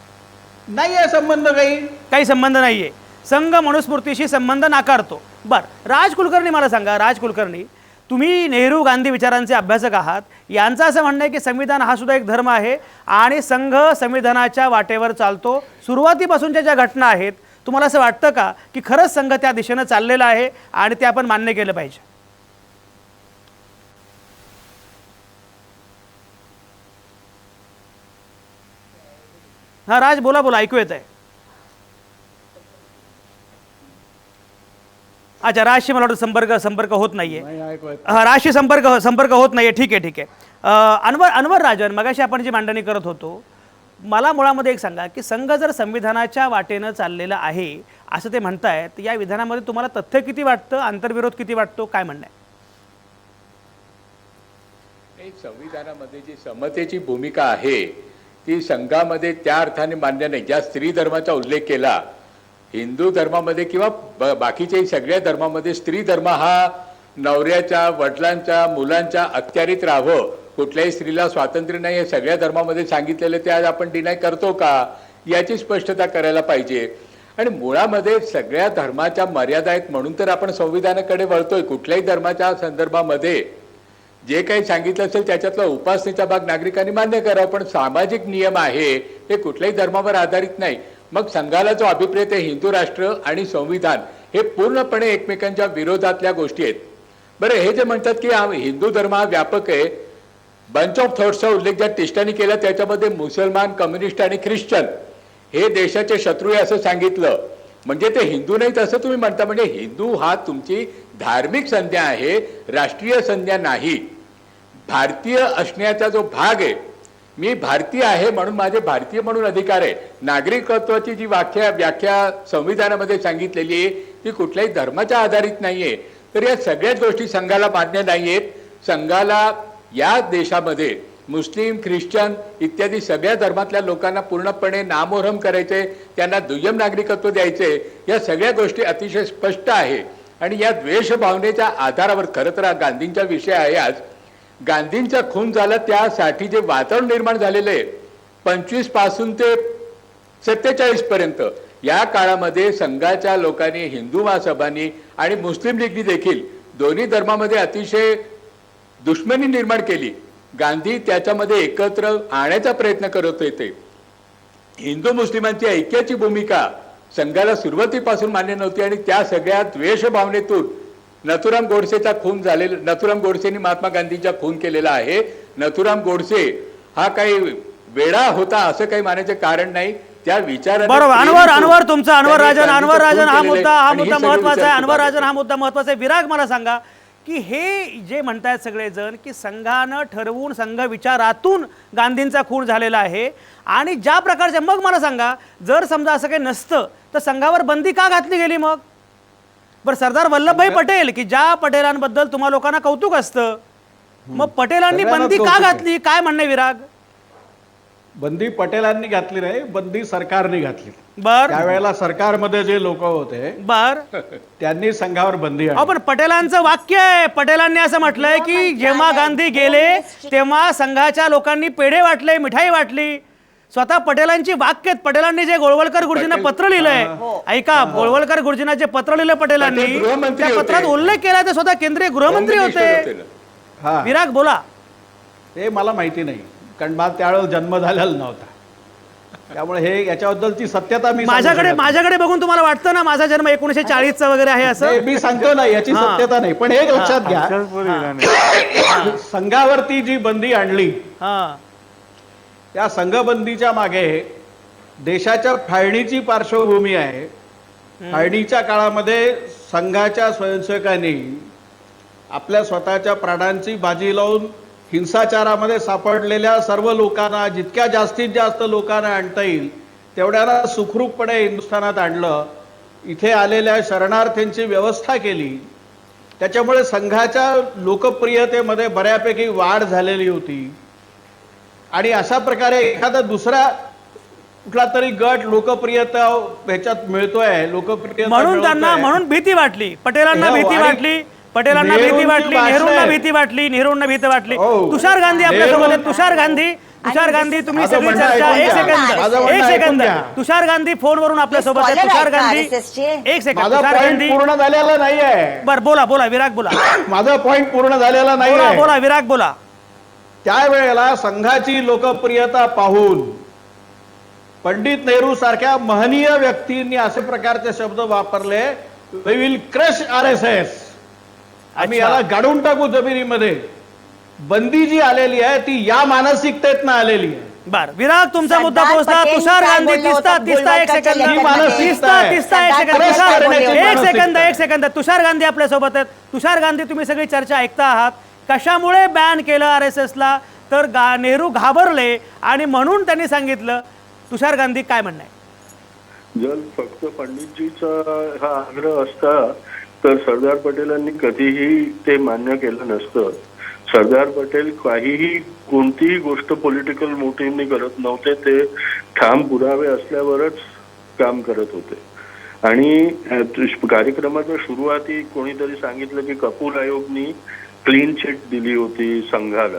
नाही आहे संबंध काही संबंध नाहीये, संघ मनुस्मृतीशी संबंध नाकारतो. बर, राज कुलकर्णी मला सांगा, राज कुलकर्णी, तुम्ही नेहरू गांधी विचारांचे अभ्यासक आहात, यांचं असं म्हणणं आहे की संविधान हा सुद्धा एक धर्म आहे आणि संघ संविधानाच्या वाटेवर चालतो. सुरुवातीपासूनच्या ज्या घटना आहेत, तुम्हाला असं वाटतं का की खरंच संघ त्या दिशेनं चाललेला आहे आणि ते आपण मान्य केलं पाहिजे? हा राज, बोला, ऐकू येत आहे. अच्छा, राजशी मला वाटतं संपर्क होत नाहीये. हा, राजशी संपर्क होत नाहीये. ठीक आहे. अनवर राजन, मगाशी आपण जी मांडणी करत होतो, मला मुळामध्ये एक सांगा की संघ जर संविधानाच्या वाटेनं चाललेला आहे असं ते म्हणतायत, या विधानामध्ये तुम्हाला तथ्य किती वाटतं, आंतरविरोध किती वाटतो, काय म्हणणं आहे? संविधानामध्ये जी समतेची भूमिका आहे ती संघामध्ये त्या अर्थाने मान्य नाही. ज्या स्त्री धर्माचा उल्लेख केला, हिंदू धर्मामध्ये किंवा बाकीच्याही सगळ्या धर्मामध्ये स्त्री धर्म हा नवऱ्याच्या, वडिलांच्या, मुलांच्या अखत्यारीत राहावं, कुठल्याही स्त्रीला स्वातंत्र्य नाही हे सगळ्या धर्मामध्ये सांगितलेलं, ते आज आपण डिनाय करतो का, याची स्पष्टता करायला पाहिजे. आणि मुळामध्ये सगळ्या धर्माच्या मर्यादा आहेत म्हणून तर आपण संविधानाकडे वळतोय. कुठल्याही धर्माच्या संदर्भामध्ये जे काही सांगितलं असेल त्याच्यातला उपासनेचा भाग नागरिकांनी मान्य करावा, पण सामाजिक नियम आहे हे कुठल्याही धर्मावर आधारित नाही. मग संघाला जो अभिप्रेत आहे हिंदू राष्ट्र आणि संविधान हे पूर्णपणे एकमेकांच्या विरोधातल्या गोष्टी आहेत. बरं, हे जे म्हणतात की हिंदू धर्म हा व्यापक आहे, बंच ऑफ थॉट्सचा उल्लेख ज्या टिष्टांनी केला त्याच्यामध्ये मुसलमान, कम्युनिस्ट आणि ख्रिश्चन हे देशाचे शत्रू आहे असं सांगितलं. म्हणजे ते हिंदू नाहीत असं तुम्ही म्हणता. म्हणजे हिंदू हा तुमची धार्मिक संज्ञा आहे, राष्ट्रीय संज्ञा नाही. भारतीय असण्याचा जो भाग आहे, मी भारतीय आहे म्हणून माझे भारतीय म्हणून अधिकार आहे. नागरिकत्वाची जी व्याख्या संविधानामध्ये सांगितलेली आहे ती कुठल्याही धर्माच्या आधारित नाहीये. तर या सगळ्याच गोष्टी संघाला मान्य नाहीयेत. संघाला या देशामध्ये मुस्लिम, ख्रिश्चन इत्यादी सगळ्या धर्मातल्या लोकांना पूर्णपणे नामोहरम करायचे, त्यांना दुय्यम नागरिकत्व द्यायचे, या सगळ्या गोष्टी अतिशय स्पष्ट आहे. आणि या द्वेष भावनेच्या आधारावर खरं तर गांधींचा विषय आहे आज. गांधींचा खून झाला त्यासाठी जे वातावरण निर्माण झालेलं आहे 25 पासून ते 47 पर्यंत, या काळामध्ये संघाच्या लोकांनी, हिंदू महासभांनी आणि मुस्लिम लीगनी देखील दोन्ही धर्मामध्ये अतिशय दुश्मनी निर्माण केली. गांधी त्याच्यामध्ये एकत्र आणण्याचा प्रयत्न करत होते. हिंदू मुस्लिमांची ऐक्याची भूमिका संघाला सुरुवातीपासून मान्य नव्हती आणि त्या सगळ्या द्वेष भावनेतून नथुराम गोडसेचा खून झालेला, नथुराम गोडसेंनी महात्मा गांधींचा खून केलेला आहे. नथुराम गोडसे हा काही वेडा होता असं काही मानायचं कारण नाही. त्या विचाराने बरोबर. अनवर तुमचं अनवर त्यांनी राजन हा गांधीचं खून मुद्दा केलेलं आहे आणि हे सगळे महत्वाचा आहे. विचार अनवर राजन सुद्धा हा मुद्दा महत्वाचा आहे. विराग, मला सांगा की हे जे म्हणतायत सगळेजण की संघानं ठरवून संघ विचारातून गांधींचा खून झालेला आहे आणि ज्या प्रकारच्या, मग मला सांगा जर समजा असं काही नसतं तर संघावर बंदी का घातली गेली मग? बरं, सरदार वल्लभभाई पटेल की ज्या पटेलांबद्दल तुम्हा लोकांना कौतुक असतं, मग पटेलांनी सगळ्यांनाच बंदी का कौतुक आहे. घातली? काय म्हणणं आहे विराग? बंदी पटेलांनी घातली नाही, बंदी सरकारने घातली. बर त्यावेळेला सरकारमध्ये जे लोक होते बर त्यांनी संघावर बंदी अहो, आणली. पण पटेलांचं वाक्य आहे, पटेलांनी असं म्हटलंय की जेव्हा गांधी गेले तेव्हा संघाच्या लोकांनी पेढे वाटले, मिठाई वाटली. स्वतः पटेलांची वाक्य आहेत. पटेलांनी जे गोळवलकर गुरुजींना पत्र लिहिलंय, ऐका, गोळवलकर गुरुजींना जे पत्र लिहिलं पटेलांनी, पटेल गृहमंत्री त्या पत्रात होते. उल्लेख केला ते स्वतः केंद्रीय गृहमंत्री होते. हा, विराग बोला. ते मला माहिती नाही, कारण मला त्यावेळेला जन्म झालेला नव्हता. त्यामुळे हे याच्याबद्दलची सत्यता मी सांगू शकत नाही. माझ्याकडे बघून तुम्हाला वाटतं ना माझा जन्म 1940 वगैरे आहे असं? नाही, मी सांगतो ना, याची हा. सत्यता नाही, पण एक लक्षात घ्या, संघावरती जी बंदी आणली हा त्या संघबंदीच्या मागे देशाच्या फाळणीची पार्श्वभूमी आहे. फाळणीच्या काळामध्ये संघाच्या स्वयंसेवकांनी आपल्या स्वतःच्या प्राणांची बाजी लावून हिंसाचारामध्ये सापडलेल्या सर्व लोकांना, जितक्या जास्तीत जास्त लोकांना आणता येईल तेवढ्याला सुखरूपपणे हिंदुस्थानात आणलं. इथे आलेल्या शरणार्थ्यांची व्यवस्था केली. त्याच्यामुळे संघाच्या लोकप्रियतेमध्ये बऱ्यापैकी वाढ झालेली होती. आणि अशा प्रकारे एखादा दुसरा कुठला तरी गट लोकप्रियता ह्याच्यात मिळतोय, लोकप्रियता म्हणून त्यांना मिळवतोय. म्हणून भीती वाटली, पटेलांना हो, भीती आणि वाटली, पटेलांना भीती नेहरूंची वाटली, भाषणं नेहरूंना आहे. भीती वाटली, नेहरूंना भीती वाटली. हो. तुषार गांधी आपल्यासोबत आहेत. नेहरू- तुषार गांधी तुम्ही माझं सगळी म्हणणं चर्चा, ऐकून एक घ्या. सेकंद माझं एक म्हणणं ऐकून सेकंद घ्या. तुषार गांधी फोनवरून आपल्यासोबत आहेत. scholar तुषार आहेत का गांधी, RSS चे? एक सेकंद. माझा तुषार पॉइंट गांधी, पूर्ण झालेला नाहीये. बर बोला बोला विराग बोला. माझा पॉइंट पूर्ण झालेला बोला नाहीये. बोला विराग बोला. त्यावेळेला संघाची लोकप्रियता पाहून पंडित नेहरू सारख्या महनीय व्यक्तींनी असे प्रकारचे शब्द वापरले, वी विल क्रश RSS. आम्ही अच्छा. याला गाडून टाकू जमिनीमध्ये. बंदी जी आलेली आहे ती या मानसिकतेतनं आलेली आहे. बर विराग, तुमचा सरदार मुद्दा पोहोचला. पटेल तुषार काय गांधी बोलले तिस्ता होते तिस्ता एक गोलवालकरच्या सेकंद, ही मानसिकता तिस्ता आहे. तिस्ता एक सरदार सेकंद. पटेल तुषार काय बोलले होते? एक सेकंद मानसिकता. एक सेकंद. तुषार गांधी आपल्यासोबत आहेत. तुषार गांधी, तुम्ही सगळी चर्चा ऐकता आहात. कशामुळे बॅन केलं RSSला? तर नेहरू घाबरले आणि म्हणून त्यांनी सांगितलं. तुषार गांधी काय म्हणणं आहे? जर फक्त पंडितजीचा हा आग्रह असता तर सरदार पटेलांनी कधीही ते मान्य केलं नसतं. सरदार पटेल काहीही कोणतीही गोष्ट पॉलिटिकल मोटिव्हनी करत नव्हते. ते ठाम पुरावे असल्यावरच काम करत होते. आणि कार्यक्रमाच्या सुरुवाती कोणीतरी सांगितलं की कपूर आयोगनी क्लीन चिट दिली होती संघाला.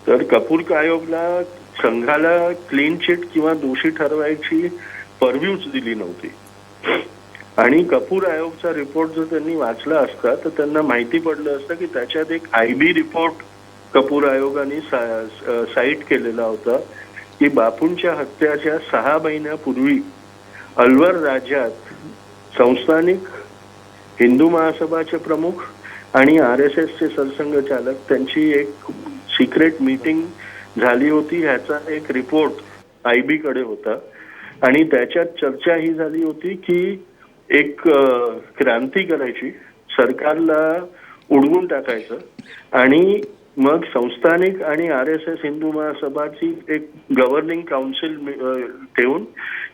तर कपूर आयोगला संघाला क्लीन चिट किंवा दोषी ठरवायची परव्यूच दिली नव्हती. आणि कपूर आयोगचा रिपोर्ट जर त्यांनी वाचला असता तर त्यांना माहिती पडलं असतं की त्याच्यात एक IB रिपोर्ट कपूर आयोगाने साईट केलेला होता की बापूंच्या हत्याच्या 6 महिन्यापूर्वी अलवर राज्यात संस्थानिक हिंदू महासभाचे प्रमुख आणि RSSचे सरसंघचालक त्यांची एक सिक्रेट मीटिंग झाली होती. ह्याचा एक रिपोर्ट IB कडे होता. आणि त्याच्यात चर्चा ही झाली होती की एक क्रांती करायची, सरकारला उडवून टाकायचं आणि मग संस्थानिक आणि RSS हिंदू महासभाची एक गव्हर्निंग काउन्सिल ठेवून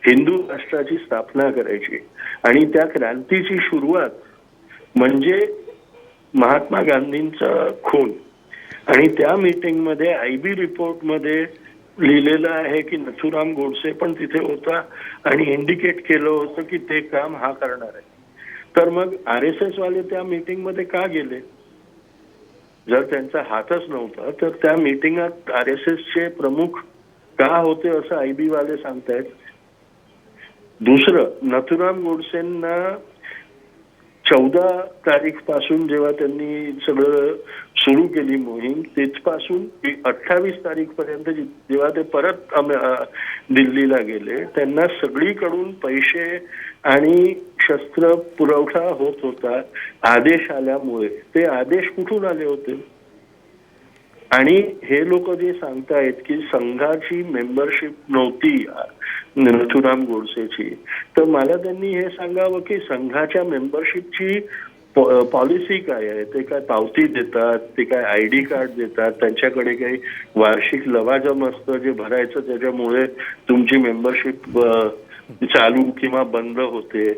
हिंदू राष्ट्राची स्थापना करायची. आणि त्या क्रांतीची सुरुवात म्हणजे महात्मा गांधींचा खून. आणि त्या मीटिंगमध्ये IB रिपोर्टमध्ये लिहिलेलं आहे की नथुराम गोडसे पण तिथे होता आणि इंडिकेट केलं होतं की ते काम हा करणार आहे. तर मग RSS वाले त्या मीटिंग मध्ये का गेले? जर त्यांचा हातच नव्हता तर त्या मीटिंगात RSSचे प्रमुख का होते असं IB वाले सांगतायत. दुसरं, नथुराम गोडसेंना 14 तारीख पासून जेव्हा त्यांनी सगळं सुरू केली मोहीम तिथपासून 28 तारीख पर्यंत जेव्हा ते परत दिल्लीला गेले त्यांना सगळीकडून पैसे आणि शस्त्र पुरवठा होत होता आदेश आल्यामुळे. ते आदेश कुठून आले होते? आणि हे लोक जे सांगतायत की संघाची मेंबरशिप नव्हती नथुराम गोडसेची, तर मला त्यांनी हे सांगावं की संघाच्या मेंबरशिपची पॉलिसी काय आहे, ते काय पावती देतात, ते काय ID कार्ड देतात, त्यांच्याकडे काही वार्षिक लवाजम असतं जे भरायचं त्याच्यामुळे तुमची मेंबरशिप चालू किंवा बंद होते,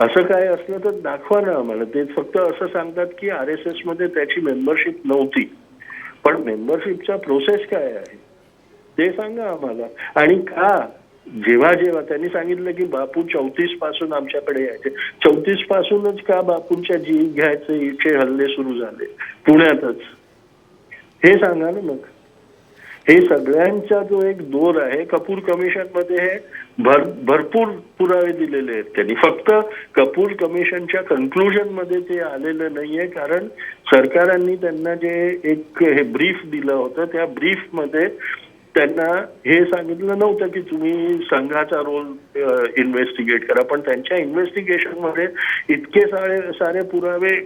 असं काय असलं तर दाखवा ना आम्हाला. ते फक्त असं सांगतात की RSS मध्ये त्याची मेंबरशिप नव्हती, पण मेंबरशिपचा प्रोसेस काय आहे ते सांगा आम्हाला. आणि का जेव्हा जेव्हा त्यांनी सांगितलं की बापू 34 पासून आमच्याकडे यायचे, 34 पासूनच का बापूंच्या जीव घ्यायचे हल्ले सुरू झाले पुण्यातच, हे सांगा ना मग. हे सगळ्यांचा जो एक दोर आहे, कपूर कमिशन मध्ये हे भरपूर पुरावे दिलेले आहेत त्यांनी. फक्त कपूर कमिशनच्या कन्क्लुजन मध्ये ते आलेलं नाहीये, कारण सरकारांनी त्यांना जे एक हे ब्रीफ दिलं होतं त्या ब्रीफ मध्ये त्यांना हे सांगितलं नव्हतं की तुम्ही संघाचा रोल इन्व्हेस्टिगेट करा, पण त्यांच्या इन्व्हेस्टिगेशन मध्ये इतके सारे पुरावे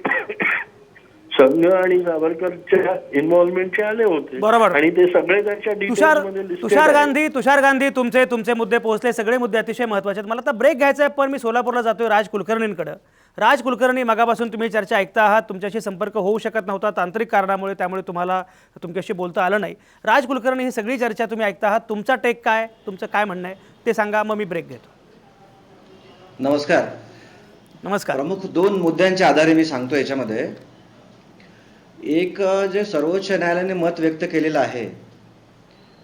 संघ आणि सावरकरच्या इन्व्हॉल्वमेंटचे आले होते. बरोबर. आणि ते सगळे त्यांच्या डिटेल्समध्ये तुषार गांधी तुमचे मुद्दे पोहोचले, सगळे मुद्दे अतिशय महत्त्वाचे आहेत. मला आता ब्रेक घ्यायचा आहे, पण मी सोलापूरला जातोय राज कुलकर्णींकडे. राज कुलकर्णी, मगापासून तुम्ही चर्चा ऐकता आहात, तुमच्याशी संपर्क होऊ शकत नव्हता तांत्रिक कारणामुळे, त्यामुळे तुम्हाला तुमच्याशी बोलता आलं नाही. राज कुलकर्णी, ही सगळी चर्चा तुम्ही ऐकता आहात, तुमचा टेक काय, तुमचं काय म्हणणं आहे ते सांगा, मग मी ब्रेक घेतो. नमस्कार. नमस्कार. प्रमुख 2 मुद्द्यांच्या आधारे मी सांगतो याच्यामध्ये. एक जे सर्वोच्च न्यायालयाने मत व्यक्त केलेलं आहे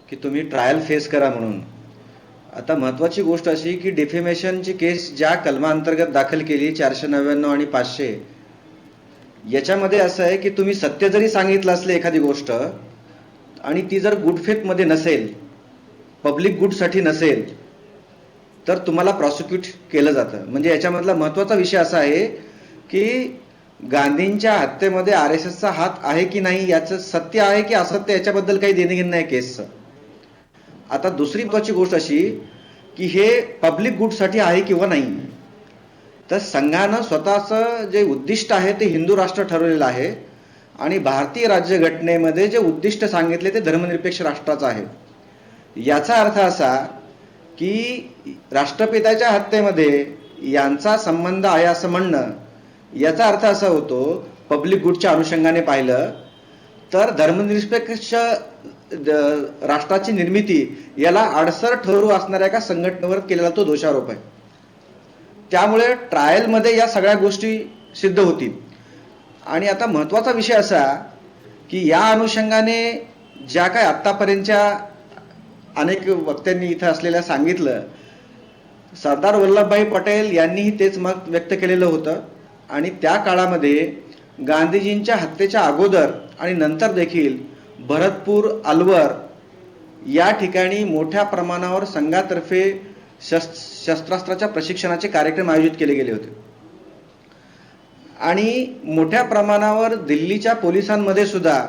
की तुम्ही ट्रायल फेस करा म्हणून. आता महत्त्वाची गोष्ट अशी की डिफेमेशनची केस ज्या कलमांतर्गत दाखल केली 499 आणि 500, याच्यामध्ये असं आहे की तुम्ही सत्य जरी सांगितलं असले एखादी गोष्ट आणि ती जर गुड फेथमध्ये नसेल, पब्लिक गुडसाठी नसेल, तर तुम्हाला प्रॉसिक्यूट केलं जातं. म्हणजे याच्यामधला महत्त्वाचा विषय असा आहे की गांधींच्या हत्येमध्ये RSSचा हात आहे की नाही, याचं सत्य आहे की असत्य, याच्याबद्दल काही देणं घेणं नाही केसचं. आता दुसरी महत्त्वाची गोष्ट अशी की हे पब्लिक गुडसाठी आहे किंवा नाही. तर संघानं स्वतःचं जे उद्दिष्ट आहे ते हिंदू राष्ट्र ठरवलेलं आहे आणि भारतीय राज्यघटनेमध्ये जे उद्दिष्ट सांगितले ते धर्मनिरपेक्ष राष्ट्राचं आहे. याचा अर्थ असा की राष्ट्रपिताच्या हत्येमध्ये यांचा संबंध आहे असं म्हणणं, याचा अर्थ असा होतो, पब्लिक गुडच्या अनुषंगाने पाहिलं तर धर्मनिरपेक्ष राष्ट्राची निर्मिती याला अडसर ठरू असणाऱ्या एका संघटनेवर केलेला तो दोषारोप आहे. त्यामुळे ट्रायलमध्ये या सगळ्या गोष्टी सिद्ध होतील. आणि आता महत्त्वाचा विषय असा की या अनुषंगाने ज्या काय आत्तापर्यंतच्या अनेक वक्त्यांनी इथं असलेल्या सांगितलं, सरदार वल्लभभाई पटेल यांनीही तेच मत व्यक्त केलेलं होतं. आणि त्या काळामध्ये गांधीजींच्या हत्येच्या अगोदर आणि नंतर देखील भरतपूर, अलवर या ठिकाणी मोठ्या प्रमाणावर संघातर्फे शस्त्रास्त्राच्या प्रशिक्षणाचे कार्यक्रम आयोजित केले गेले होते. आणि मोठ्या प्रमाणावर दिल्लीच्या पोलिसांमध्ये सुद्धा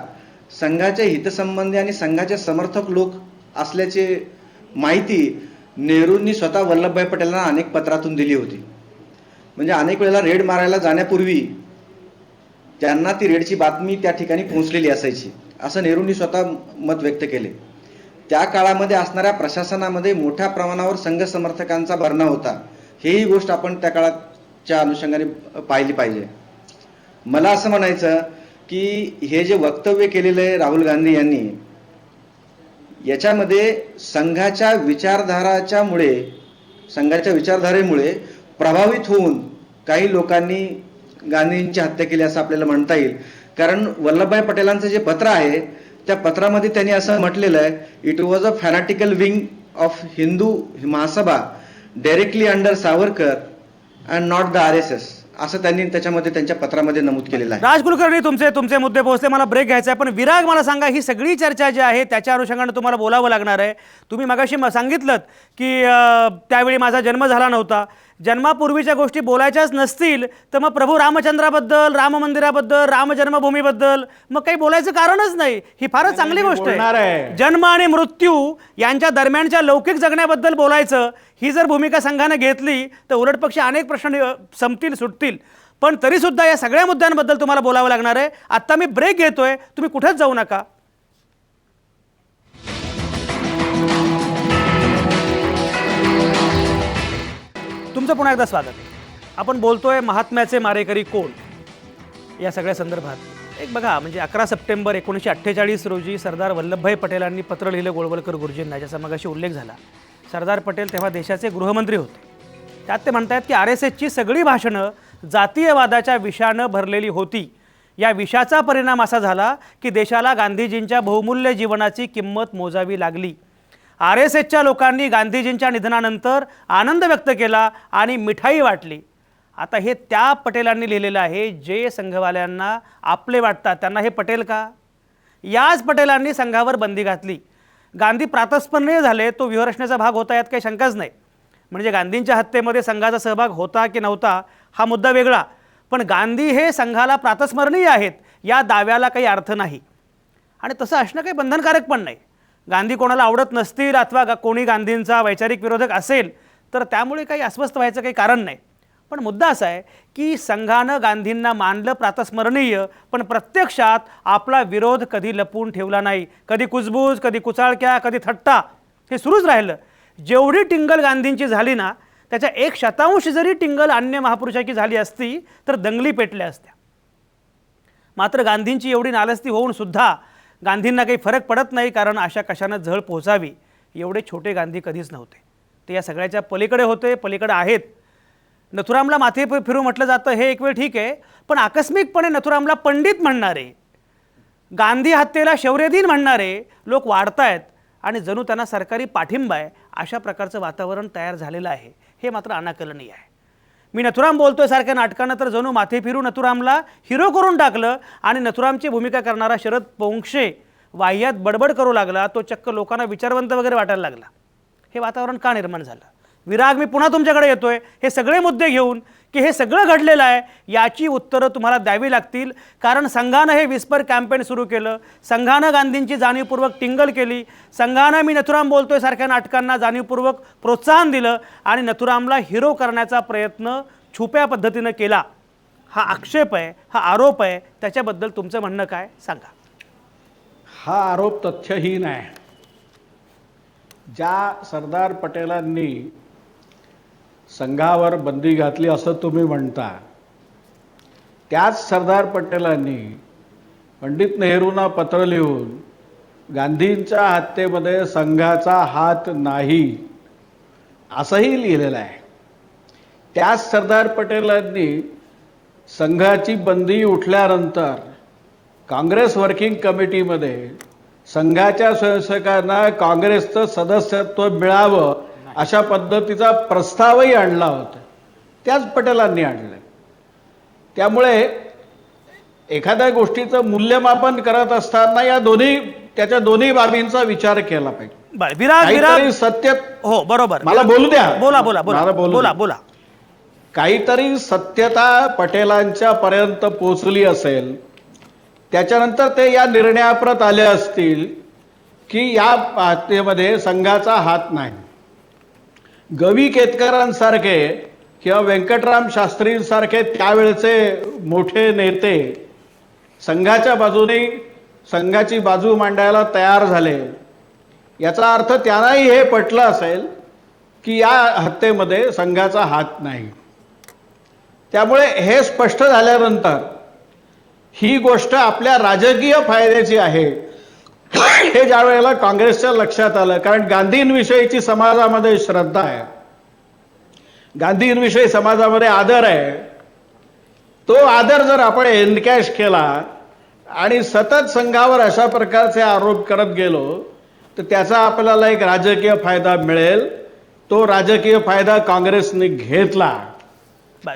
संघाचे हितसंबंधी आणि संघाचे समर्थक लोक असल्याचे माहिती नेहरूंनी स्वतः वल्लभभाई पटेलांना अनेक पत्रातून दिली होती. म्हणजे अनेक वेळेला रेड मारायला जाण्यापूर्वी त्यांना ती रेडची बातमी त्या ठिकाणी पोहोचलेली असायची, असं नेहरूंनी स्वतः मत व्यक्त केले. त्या काळामध्ये असणाऱ्या प्रशासनामध्ये मोठ्या प्रमाणावर संघ समर्थकांचा भरणा होता, हेही गोष्ट आपण त्या काळाच्या अनुषंगाने पाहिली पाहिजे. मला असं म्हणायचं की हे जे वक्तव्य केलेलं आहे राहुल गांधी यांनी, याच्यामध्ये संघाच्या विचारधारेमुळे प्रभावित होऊन काही लोकांनी गांधींची हत्या केली असं आपल्याला म्हणता येईल. कारण वल्लभभाई पटेलांचं जे पत्र आहे त्या पत्रामध्ये त्यांनी असं म्हटलेलं आहे, it was a fanatical wing of Hindu Mahasabha directly under Savarkar and not the RSS, असं त्यांनी त्याच्यामध्ये त्यांच्या पत्रामध्ये नमूद केलेलं आहे. राज कुलकर्णी, तुमचे मुद्दे पोहोचले, मला ब्रेक घ्यायचा आहे. पण विराग, मला सांगा, ही सगळी चर्चा जी आहे त्याच्या अनुषंगाने तुम्हाला बोलावं लागणार आहे. तुम्ही मगाशी सांगितलं की त्यावेळी माझा जन्म झाला नव्हता. जन्मापूर्वीच्या गोष्टी बोलायच्याच नसतील तर मग प्रभू रामचंद्राबद्दल, राम मंदिराबद्दल, राम जन्मभूमीबद्दल मग काही बोलायचं कारणच नाही. ही फारच चांगली गोष्ट आहे. जन्म आणि मृत्यू यांच्या दरम्यानच्या लौकिक जगण्याबद्दल बोलायचं, ही जर भूमिका संघाने घेतली तर उलट पक्षी अनेक प्रश्न सुटतील. पण तरी सुद्धा या सगळ्या मुद्द्यांबद्दल तुम्हाला बोलावं लागणार आहे. आत्ता मी ब्रेक घेतोय, तुम्ही कुठेच जाऊ नका. तुमचं पुन्हा एकदा स्वागत आहे. आपण बोलतोय महात्म्याचे मारेकरी कोण या सगळ्या संदर्भात. एक बघा, म्हणजे 11 सप्टेंबर 1948 रोजी सरदार वल्लभभाई पटेलांनी पत्र लिहिलं गोळवलकर गुरुजींना, ज्याचा मगाशी उल्लेख झाला. सरदार पटेल तेव्हा देशाचे गृहमंत्री होते. त्यात ते म्हणतात की RSSची सगळी भाषणं जातीयवादाच्या विषानं भरलेली होती. या विषाचा परिणाम असा झाला की देशाला गांधीजींच्या बहुमूल्य जीवनाची किंमत मोजावी लागली. RSSच्या लोकांनी गांधीजींच्या निधनानंतर आनंद व्यक्त केला आणि मिठाई वाटली. आता हे त्या पटेलांनी लिहिलेलं आहे जे संघवाल्यांना आपले वाटतात. त्यांना हे पटेल का? याच पटेलांनी संघावर बंदी घातली. गांधी प्रातस्मरणीय झाले, तो व्यूहरचनेचा भाग होता, यात काही शंकाच नाही. म्हणजे गांधींच्या हत्येमध्ये संघाचा सहभाग होता की नव्हता हा मुद्दा वेगळा, पण गांधी हे संघाला प्रातस्मरणीय आहेत या दाव्याला काही अर्थ नाही. आणि तसं असणं काही बंधनकारक पण नाही. गांधी कोणाला आवडत नसतील अथवा कोणी गांधींचा वैचारिक विरोधक असेल तर त्यामुळे काही अस्वस्थ व्हायचं काही कारण नाही. पण मुद्दा असा आहे की संघानं गांधींना मानलं प्रातस्मरणीय, पण प्रत्यक्षात आपला विरोध कधी लपवून ठेवला नाही. कधी कुजबूज, कधी कुचाळक्या, कधी थट्टा, हे सुरूच राहिलं. जेवढी टिंगल गांधींची झाली ना, त्याच्या 1% जरी टिंगल अन्य महापुरुषाची झाली असती तर दंगली पेटल्या असत्या. मात्र गांधींची एवढी नालस्ती होऊन सुद्धा गांधींना काही फरक पडत नाही, कारण अशा कशानं झळ पोहोचावी एवढे छोटे गांधी कधीच नव्हते. ते या सगळ्याच्या पलीकडे होते, पलीकडे आहेत. नथुरामला माथे फिरू म्हटलं जातं हे एक वेळ ठीक आहे, पण आकस्मिकपणे नथुरामला पंडित म्हणणारे, गांधी हत्येला शौर्यदिन म्हणणारे लोक वाढत आहेत आणि जणू त्यांना सरकारी पाठिंबा आहे अशा प्रकारचं वातावरण तयार झालेलं आहे. हे मात्र अनाकलनीय आहे. मी नथुराम बोलतोय सारख्या नाटकानं तर जणू माथे फिरू नथुरामला हिरो करून टाकलं आणि नथुरामची भूमिका करणारा शरद पोंक्षे वाह्यात बडबड करू लागला. तो चक्क लोकांना विचारवंत वगैरे वाटायला लागला. हे वातावरण का निर्माण झालं? विराग, मी पुन्हा तुमच्याकडे येतोय हे सगळे मुद्दे घेऊन की हे सगळं घडलेलं आहे याची उत्तरं तुम्हाला द्यावी लागतील. कारण संघानं हे विस्पर कॅम्पेन सुरू केलं, संघानं गांधींची जाणीवपूर्वक टिंगल केली, संघानं मी नथुराम बोलतोय सारख्या नाटकांना जाणीवपूर्वक प्रोत्साहन दिलं आणि नथुरामला हिरो करण्याचा प्रयत्न छुप्या पद्धतीनं केला. हा आक्षेप आहे, हा आरोप आहे. त्याच्याबद्दल तुमचं म्हणणं काय सांगा. हा आरोप तथ्यहीन आहे. ज्या सरदार पटेलांनी संघावर बंदी घातली असं तुम्ही म्हणता, त्याच सरदार पटेलांनी पंडित नेहरूंना पत्र लिहून गांधींच्या हत्येमध्ये संघाचा हात नाही असंही लिहिलेलं आहे. त्याच सरदार पटेलांनी संघाची बंदी उठल्यानंतर काँग्रेस वर्किंग कमिटीमध्ये संघाच्या स्वयंसेवकांना काँग्रेसचं सदस्यत्व मिळावं अशा पद्धतीचा प्रस्तावही आणला होता. त्याच पटेलांनी आणलं. त्यामुळे एखाद्या गोष्टीचं मूल्यमापन करत असताना त्याच्या दोन्ही बाबींचा विचार केला पाहिजे. विराग, सत्य, हो बरोबर, मला बोलू द्या. बोला बोला बोला बोला. काहीतरी सत्यता पटेलांच्या पर्यंत पोहोचली असेल, त्याच्यानंतर ते या निर्णयाप्रत आले असतील की या हत्येमध्ये संघाचा हात नाही. गवी केतकरांसारखे किंवा व्यंकटराम शास्त्रींसारखे त्यावेळचे मोठे नेते संघाच्या बाजूने संघाची बाजू मांडायला तयार झाले. याचा अर्थ त्यांनाही हे पटलं असेल की या हत्येमध्ये संघाचा हात नाही. त्यामुळे हे स्पष्ट झाल्यानंतर ही गोष्ट आपल्या राजकीय फायद्याची आहे हे ज्या वेळेला काँग्रेसच्या लक्षात आलं, कारण गांधींविषयीची समाजामध्ये श्रद्धा आहे, गांधींविषयी समाजामध्ये आदर आहे, तो आदर जर आपण एनकॅश केला आणि सतत संघावर अशा प्रकारचे आरोप करत गेलो तर त्याचा आपल्याला एक राजकीय फायदा मिळेल. तो राजकीय फायदा काँग्रेसने घेतला.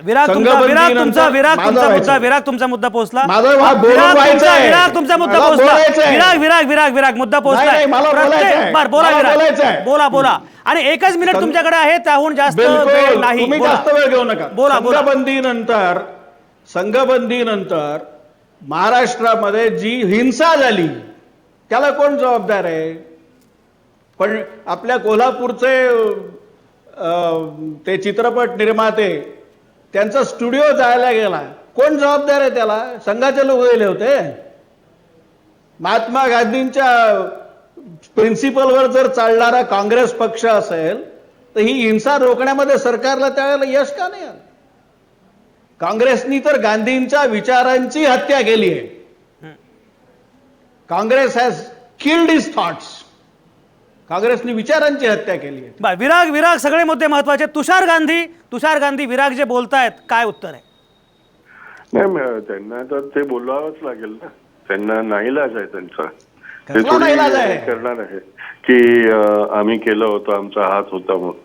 विराग तुमचा मुद्दा पोहोचला. विराग तुमचा मुद्दा पोहोचला. विराग मुद्दा पोहोचला. बोला बोला. आणि 1 मिनिट तुमच्याकडे आहे, त्याहून जास्त वेळ नाही. जास्त वेळ घेऊ नका. बोला. संघबंदीनंतर महाराष्ट्रामध्ये जी हिंसा झाली त्याला कोण जबाबदार आहे? पण आपल्या कोल्हापूरचे ते चित्रपट निर्माते, त्यांचा स्टुडिओ जायला गेला, कोण जबाबदार आहे त्याला? संघाचे लोक गेले होते. महात्मा गांधींच्या प्रिन्सिपलवर जर चालणारा काँग्रेस पक्ष असेल तर ही हिंसा रोखण्यामध्ये सरकारला त्यावेळेला यश का नाही आलं? काँग्रेसनी तर गांधींच्या विचारांची हत्या केली आहे. Congress has killed his thoughts. काँग्रेसनी विचारांची हत्या केली आहे. बर, विराग सगळे मुद्दे महत्वाचे. तुषार गांधी विराग जे बोलतायत, काय उत्तर आहे? नाही, त्यांना तर ते बोलावंच लागेल ना. त्यांना नाईलाज आहे त्यांचा. ते कसला थोडी नाईलाज आहे? करणार आहे की आम्ही केलं होतं, आमचा हात होता म्हणून.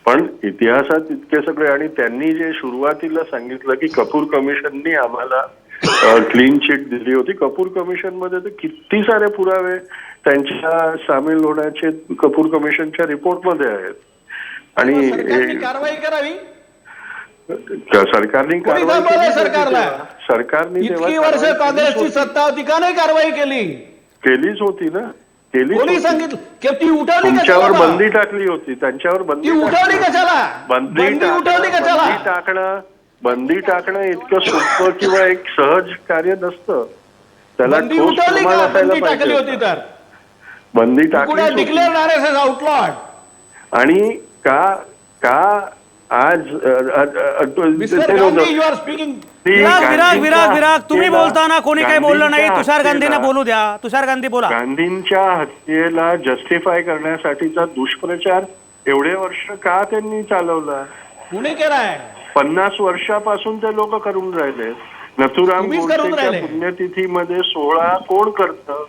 पण इतिहासात इतके सगळे, आणि त्यांनी जे सुरुवातीला सांगितलं की कपूर कमिशननी आम्हाला क्लीन चिट दिली होती. कपूर कमिशन मध्ये तर किती सारे पुरावे त्यांच्या सामील होण्याचे कपूर कमिशनच्या रिपोर्टमध्ये आहेत. आणि सरकारने कारवाई करावी. सरकारने कोणी थांबवलंय सरकारला? सरकारने इतकी वर्ष काँग्रेसची सत्ता होती, का नाही कारवाई केलीच होती ना. कोणी सांगितलं की ती उठवली तुमच्यावर कशाला? बंदी टाकली होती, त्यांच्यावर ती उठवली कशाला? बंदी उठवली कशाला? बंदी टाकणं इतकं सोपं किंवा एक सहज कार्य नसतं. त्याला बंदी ठोस उठवली प्रमाण का? असायला बंदी टाकली पाहिजे. होती तर बंदी टाकली होती. Declare RSS outlawed. आणि का आज mister Gandhi, you are speaking. Virag तुम्ही बोलताना कोणी काही बोललं नाही. तुषार गांधींना बोलू द्या. तुषार गांधी बोला. गांधींच्या हत्येला जस्टिफाय करण्यासाठीचा दुष्प्रचार एवढे वर्ष का त्यांनी चालवला? कुणी केलाय? 50 वर्षापासून ते लोक करून राहिले. नथुराम तुम्हीच करून गोडसेच्या राहिले. पुण्यतिथीमध्ये 16 कोण करतं?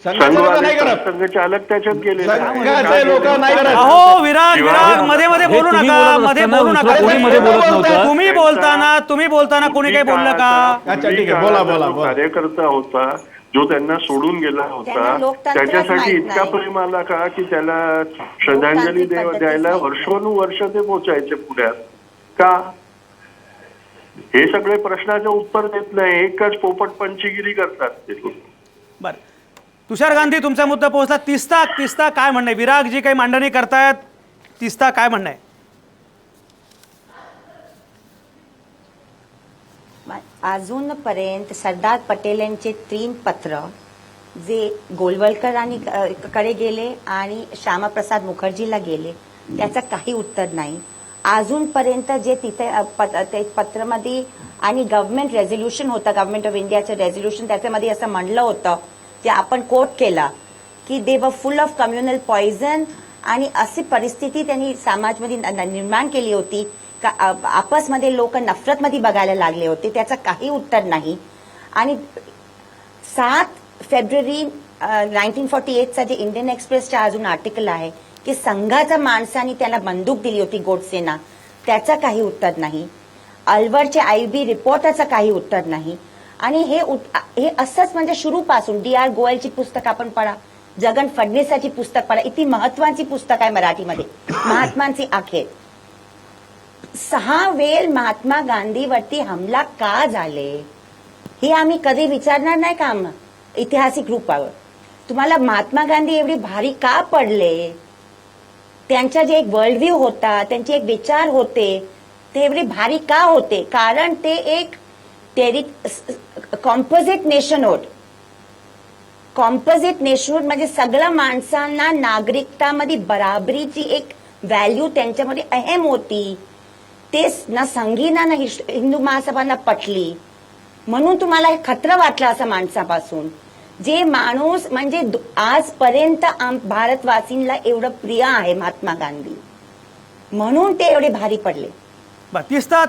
नाही करत. संघचालक त्याच्यात गेले. संघाचे लोक नाही करत. अहो विराग मध्ये बोलू तुम्ही नका. बोलत मध्ये असताना बोलू नका. दुसरं कोणी मध्ये बोलत नव्हतं. तुम्ही बोलताना कोणी काही बोललं का? अच्छा, ठीक आहे. बोला. कार्यकर्ता होता जो त्यांना सोडून गेला होता, त्यांना लोकतंत्रच त्याच्यासाठी माहित इतका नाही. प्रेम आला का की त्याला श्रद्धांजली लोकतांत्रिक पद्धतीच द्यायला माहित वर्षानुवर्ष ते पोचायचे पुण्यात का? हे सगळे प्रश्नाचं उत्तर देत नाही. एकच पोपट पंचगिरी करतात ते लोक. बर, तुषार गांधी तुमचा मुद्दा पोहोचला. तिस्ता काय म्हणणं आहे? विराग जी काही मांडणी करतायत, तिस्ता काय म्हणणं आहे? अजूनपर्यंत सरदार पटेल यांचे 3 पत्र जे गोलवलकर कडे गेले आणि श्यामाप्रसाद मुखर्जीला गेले, त्याचं काही उत्तर नाही. अजूनपर्यंत जे तिथे ते पत्रामध्ये आणि गव्हर्नमेंट रेझोल्युशन होतं, गव्हर्नमेंट ऑफ इंडियाचं रेझोल्युशन, त्याच्यामध्ये असं म्हणलं होतं, ते आपण कोट केला की दे were full of communal poison. आणि अशी परिस्थिती त्यांनी समाजमध्ये निर्माण केली होती का आपसमध्ये लोक नफरतमध्ये बघायला लागले होते. त्याचं काही उत्तर नाही. आणि 7 फेब्रुवारी 1948चा जे इंडियन एक्सप्रेसचा अजून आर्टिकल आहे की संघाच्या माणसांनी त्याला बंदूक दिली होती गोडसेना, त्याचं काही उत्तर नाही. अलवरच्या आयबी रिपोर्टाचं काही उत्तर नाही. आणि हे असंच म्हणजे सुरूपासून D.R. गोयलची पुस्तक आपण पढा, जगन फडणवीसाची पुस्तक पढा. इतकी महत्वाची पुस्तक आहे मराठीमध्ये, महात्मांची आखेर. 6 वेळ महात्मा गांधीवरती हमला का झाले हे आम्ही कधी विचारणार नाही का ऐतिहासिक रूपावर? तुम्हाला महात्मा गांधी एवढी भारी का पडले? त्यांचा जे एक वर्ल्ड व्ह्यू होता, त्यांचे एक विचार होते, ते एवढे भारी का होते? कारण ते एक कॉम्पोजिट नेशनहुड. कॉम्पोजिट नेशनहुड म्हणजे सगळ्या माणसांना नागरिकतामध्ये बराबरीची एक व्हॅल्यू त्यांच्यामध्ये अहम होती. ते ना संघीना ना हिंदू महासभांना पटली. म्हणून तुम्हाला हे खतरं वाटलं असं माणसापासून. जे माणूस म्हणजे आजपर्यंत भारतवासींना एवढं प्रिय आहे महात्मा गांधी, म्हणून ते एवढे भारी पडले.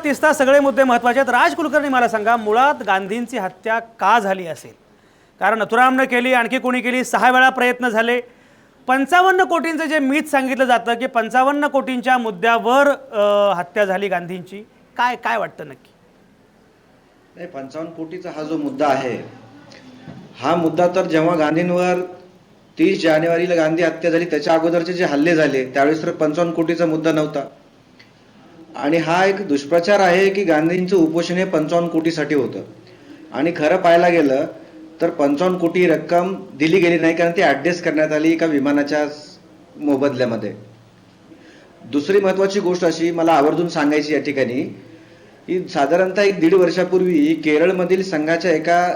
तिस्ता सगळे मुद्दे महत्वाचे आहेत. राज कुलकर्णी, मला सांगा, मुळात गांधींची हत्या का झाली असेल? कारण नथुरामनं केली, आणखी कोणी केली, 6 वेळा प्रयत्न झाले. 55 कोटींचं जे मीथ सांगितलं जातं की 55 कोटींच्या मुद्द्यावर हत्या झाली गांधींची, काय वाटतं नक्की? नाही, 55 कोटीचा हा जो मुद्दा आहे, हा मुद्दा तर जेव्हा गांधींवर 30 जानेवारीला गांधी हत्या झाली त्याच्या अगोदरचे जे हल्ले झाले त्यावेळेस तर 55 कोटीचा मुद्दा नव्हता. आणि हा एक दुष्प्रचार आहे की गांधींचं उपोषण हे 55 कोटीसाठी होतं. आणि खरं पाहायला गेलं तर 55 कोटी रक्कम दिली गेली नाही, कारण ती ऍडजस्ट करण्यात आली एका विमानाच्या मोबदल्यामध्ये. दुसरी महत्वाची गोष्ट अशी मला आवर्जून सांगायची या ठिकाणी की साधारणतः 1-1.5 वर्षापूर्वी केरळमधील संघाच्या एका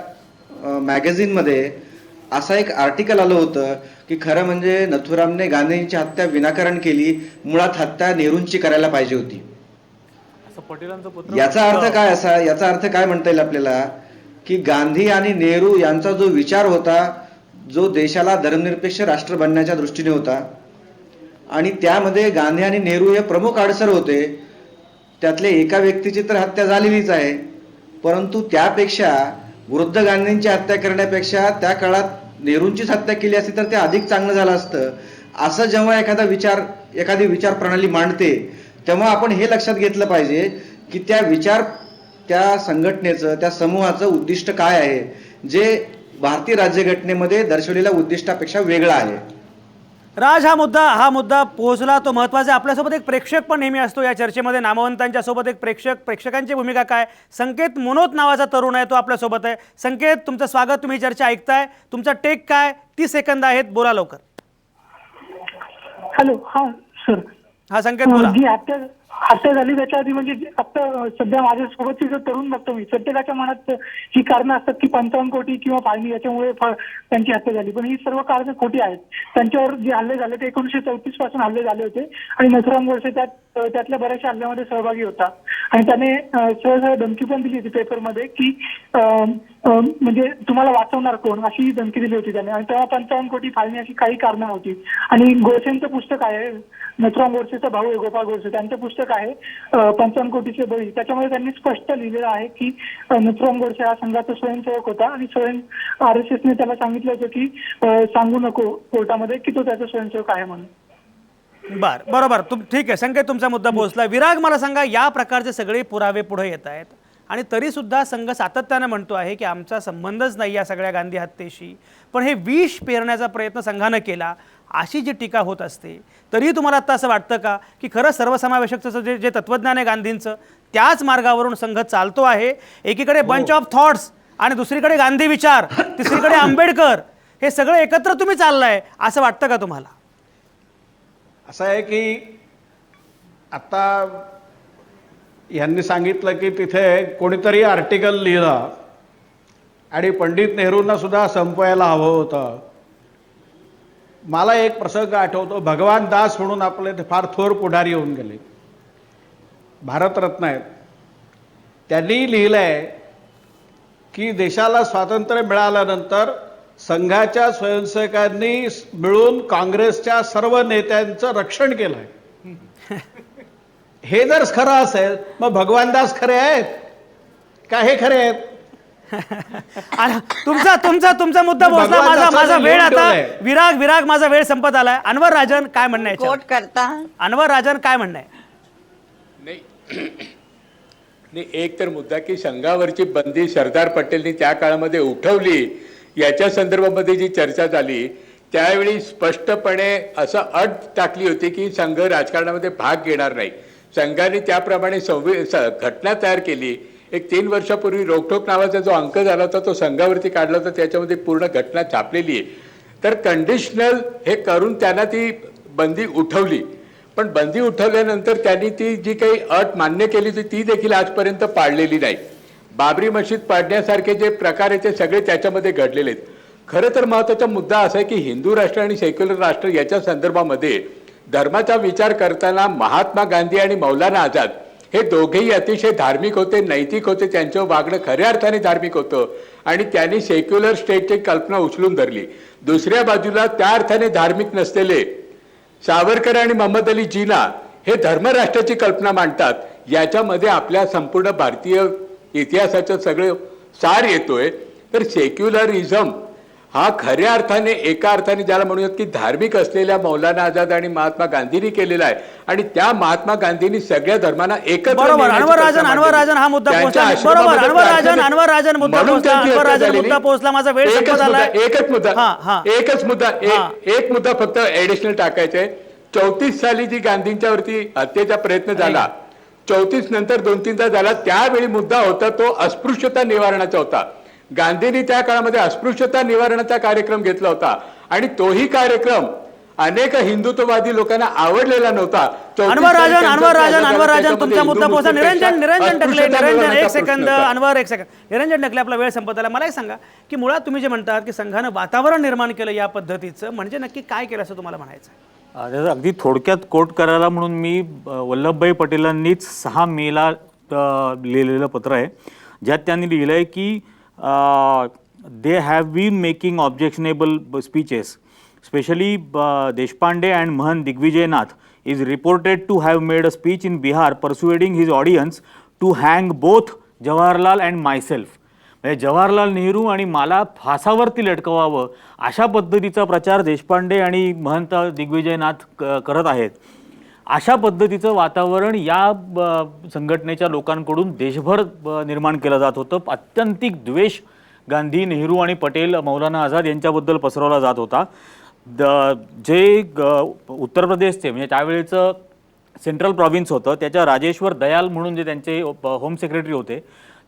मॅगझिनमध्ये असं एक आर्टिकल आलं होतं की खरं म्हणजे नथुरामने गांधींची हत्या विनाकारण केली, मुळात हत्या नेहरूंची करायला पाहिजे होती. असं पटेलांचं पत्र याचा अर्थ काय असा, याचा अर्थ काय म्हणता येईल आपल्याला, की गांधी आणि नेहरू यांचा जो विचार होता, जो देशाला धर्मनिरपेक्ष राष्ट्र बनण्याच्या दृष्टीने होता, आणि त्यामध्ये गांधी आणि नेहरू हे प्रमुख अडसर होते. त्यातले एका व्यक्तीची तर हत्या झालेलीच आहे, परंतु त्यापेक्षा वृद्ध गांधींची हत्या करण्यापेक्षा त्या काळात नेहरूंचीच हत्या केली असती तर ते अधिक चांगलं झालं असतं. असं जेव्हा एखादी विचार प्रणाली मांडते, तेव्हा आपण हे लक्षात घेतलं पाहिजे की त्या संघटनेचं, त्या समूहाचं उद्दिष्ट काय आहे, जे भारतीय राज्यघटनेमध्ये दर्शवलेल्या उद्दिष्टापेक्षा वेगळं आहे. राज, हा मुद्दा पोहोचला तो महत्त्वाचा आहे. आपल्यासोबत एक प्रेक्षक पण नेहमी असतो या चर्चेमध्ये, नामवंतांच्या सोबत एक प्रेक्षकांची भूमिका काय. संकेत मुनोत नावाचा तरुण आहे, तो आपल्यासोबत आहे. संकेत, तुमचं स्वागत. तुम्ही चर्चा ऐकताय, तुमचा टेक काय? 30 सेकंद आहेत, बोला लवकर. हॅलो. हा सर. हा संकेत, बोला. जी हत्या झाली त्याच्या आधी म्हणजे आता सध्या माझ्यासोबतची जो तरुण बघतो मी, प्रत्येकाच्या मनात ही कारणं असतात की 55 कोटी किंवा फाळणी याच्यामुळे त्यांची हत्या झाली, पण ही सर्व कारणं खोटी आहेत. त्यांच्यावर जे हल्ले झाले ते 1934 पासून हल्ले झाले होते आणि नथुराम गोडसे त्यातल्या बऱ्याचशा हल्ल्यामध्ये सहभागी होता आणि त्याने सहज धमकी पण दिली होती पेपरमध्ये की म्हणजे तुम्हाला वाचवणार कोण, अशी धमकी दिली होती त्याने. आणि तेव्हा 55 कोटी फाळणी अशी काही कारणं होती. आणि गोडसेंचं पुस्तक आहे, नथुराम गोडसेचा भाऊ आहे गोपाळ गोडसे, त्यांचं पुस्तक आहे 55 कोटीचे बळी. त्याच्यामध्ये त्यांनी स्पष्ट लिहिलेलं आहे की नथुराम गोडसे हा संघाचा स्वयंसेवक होता आणि RSSने त्याला सांगितलं होतं की सांगू नको कोर्टामध्ये की तो त्याचा स्वयंसेवक आहे म्हणून. बरोबर. ठीक आहे संकेत, तुमचा मुद्दा पोहोचला. विराग, मला सांगा, या प्रकारचे सगळे पुरावे पुढे येत आहेत आणि तरी सुद्धा संघ सातत्याने म्हणतो आहे की आमचा संबंधच नाही या सगळ्या गांधी हत्येशी, पण हे विष पेरण्याचा प्रयत्न संघानं केला अशी जी टीका होत असते, तरी तुम्हाला आता असं वाटतं का की खरं सर्वसमावेशकचं जे तत्वज्ञान आहे गांधींचं, त्याच मार्गावरून संघ चालतो आहे? एकीकडे बंच ऑफ थॉट्स आणि दुसरीकडे गांधी विचार, तिसरीकडे आंबेडकर, हे सगळं एकत्र तुम्ही चाललंय असं वाटतं का तुम्हाला? असं आहे की आता यांनी सांगितलं की तिथे कोणीतरी आर्टिकल लिहिलं आणि पंडित नेहरूंना सुद्धा संपवायला हवं होतं. मला एक प्रसंग आठवतो. भगवान दास म्हणून आपले ते फार थोर पुढारी होऊन गेले, भारतरत्न आहेत. त्यांनी लिहिलंय की देशाला स्वातंत्र्य मिळाल्यानंतर संघाच्या स्वयंसेवकांनी मिळून काँग्रेसच्या सर्व नेत्यांचं रक्षण केलंय. हे जर खरं असेल मग भगवान दास खरे आहेत का हे खरे आहेत? तुमचा मुद्दा पोहोचला. माझा वेळ आता, विराग माझा वेळ संपत आलाय. अनवर राजन काय म्हणणं आहे? कोट करता अनवर राजन काय म्हणणं आहे? नाही, एक तर मुद्दा की संघावरची बंदी सरदार पटेलनी त्या काळामध्ये उठवली, याच्या संदर्भामध्ये जी चर्चा झाली त्यावेळी स्पष्टपणे असं अट टाकली होती की संघ राजकारणामध्ये भाग घेणार नाही. संघाने त्याप्रमाणे घटना तयार केली. एक 3 वर्षापूर्वी रोकठोक नावाचा जो अंक झाला होता तो संघावरती काढला होता, त्याच्यामध्ये पूर्ण घटना छापलेली आहे. तर कंडिशनल हे करून त्यांना ती बंदी उठवली, पण बंदी उठवल्यानंतर त्यांनी ती जी काही अट मान्य केली होती ती देखील आजपर्यंत पाळलेली नाही. बाबरी मशीद पाडण्यासारखे जे प्रकार आहेत ते सगळे त्याच्यामध्ये घडलेले आहेत. खरं तर महत्त्वाचा मुद्दा असा आहे की हिंदू राष्ट्र आणि सेक्युलर राष्ट्र याच्या संदर्भामध्ये धर्माचा विचार करताना महात्मा गांधी आणि मौलाना आझाद हे दोघेही अतिशय धार्मिक होते, नैतिक होते. त्यांचं वागणं खऱ्या अर्थाने धार्मिक होतं आणि त्यांनी सेक्युलर स्टेटची कल्पना उचलून धरली. दुसऱ्या बाजूला त्या अर्थाने धार्मिक नसलेले सावरकर आणि मोहम्मद अली जिना हे धर्मराष्ट्राची कल्पना मांडतात. याच्यामध्ये आपल्या संपूर्ण भारतीय इतिहासाचं सगळं सार येतोय. तर सेक्युलरिझम हा खऱ्या अर्थाने, एका अर्थाने ज्याला म्हणूयात की धार्मिक असलेल्या मौलाना आझाद आणि महात्मा गांधींनी केलेला आहे आणि त्या महात्मा गांधींनी सगळ्या धर्मांना एकत्र. बरोबर. अनवर राजन हा मुद्दा पोहोचला. बरोबर. अनवर राजन मुद्दा पोहोचला. माझा वेळ संपत आलाय. एकच मुद्दा फक्त ऍडिशनल टाकायचा आहे. 34 साली जी गांधींच्या वरती हत्येचा प्रयत्न झाला, 34 नंतर 2-3दा झाला, त्यावेळी मुद्दा होता तो अस्पृश्यता निवारणाचा होता. गांधींनी त्या काळामध्ये अस्पृश्यता निवारणाचा कार्यक्रम घेतला होता आणि तोही कार्यक्रम अनेक हिंदुत्ववादी लोकांना आवडलेला नव्हता. अनवर राजन तुमचा मुद्दा पोहोचा. निरंजन टकले एक सेकंद. निरंजन टकले, आपला वेळ संपत आला. मला एक सांगा की मुळात तुम्ही जे म्हणतात की संघानं वातावरण निर्माण केलं या पद्धतीचं, म्हणजे नक्की काय केलं असं तुम्हाला म्हणायचं आहे? त्याचं अगदी थोडक्यात कोट करायला म्हणून मी वल्लभभाई पटेलांनीच 6 मेला लिहिलेलं पत्र आहे, ज्यात त्यांनी लिहिलं आहे की they have been making objectionable speeches, specially Deshpande and Mahant Digvijaynath is reported to have made a speech in Bihar persuading his audience to hang both Jawaharlal and myself. म्हणजे जवाहरलाल नेहरू आणि मला फासावरती लटकवावं अशा पद्धतीचा प्रचार देशपांडे आणि महंत दिग्विजयनाथ करत आहेत. अशा पद्धतीचं वातावरण या संघटनेच्या लोकांकडून देशभर निर्माण केलं जात होतं. अत्यंतिक द्वेष गांधी, नेहरू आणि पटेल, मौलाना आझाद यांच्याबद्दल पसरवला जात होता. जे उत्तर प्रदेशचे म्हणजे त्यावेळेचं सेंट्रल प्रॉव्हिन्स होतं, त्याच्या राजेश्वर दयाल म्हणून जे त्यांचे होम सेक्रेटरी होते,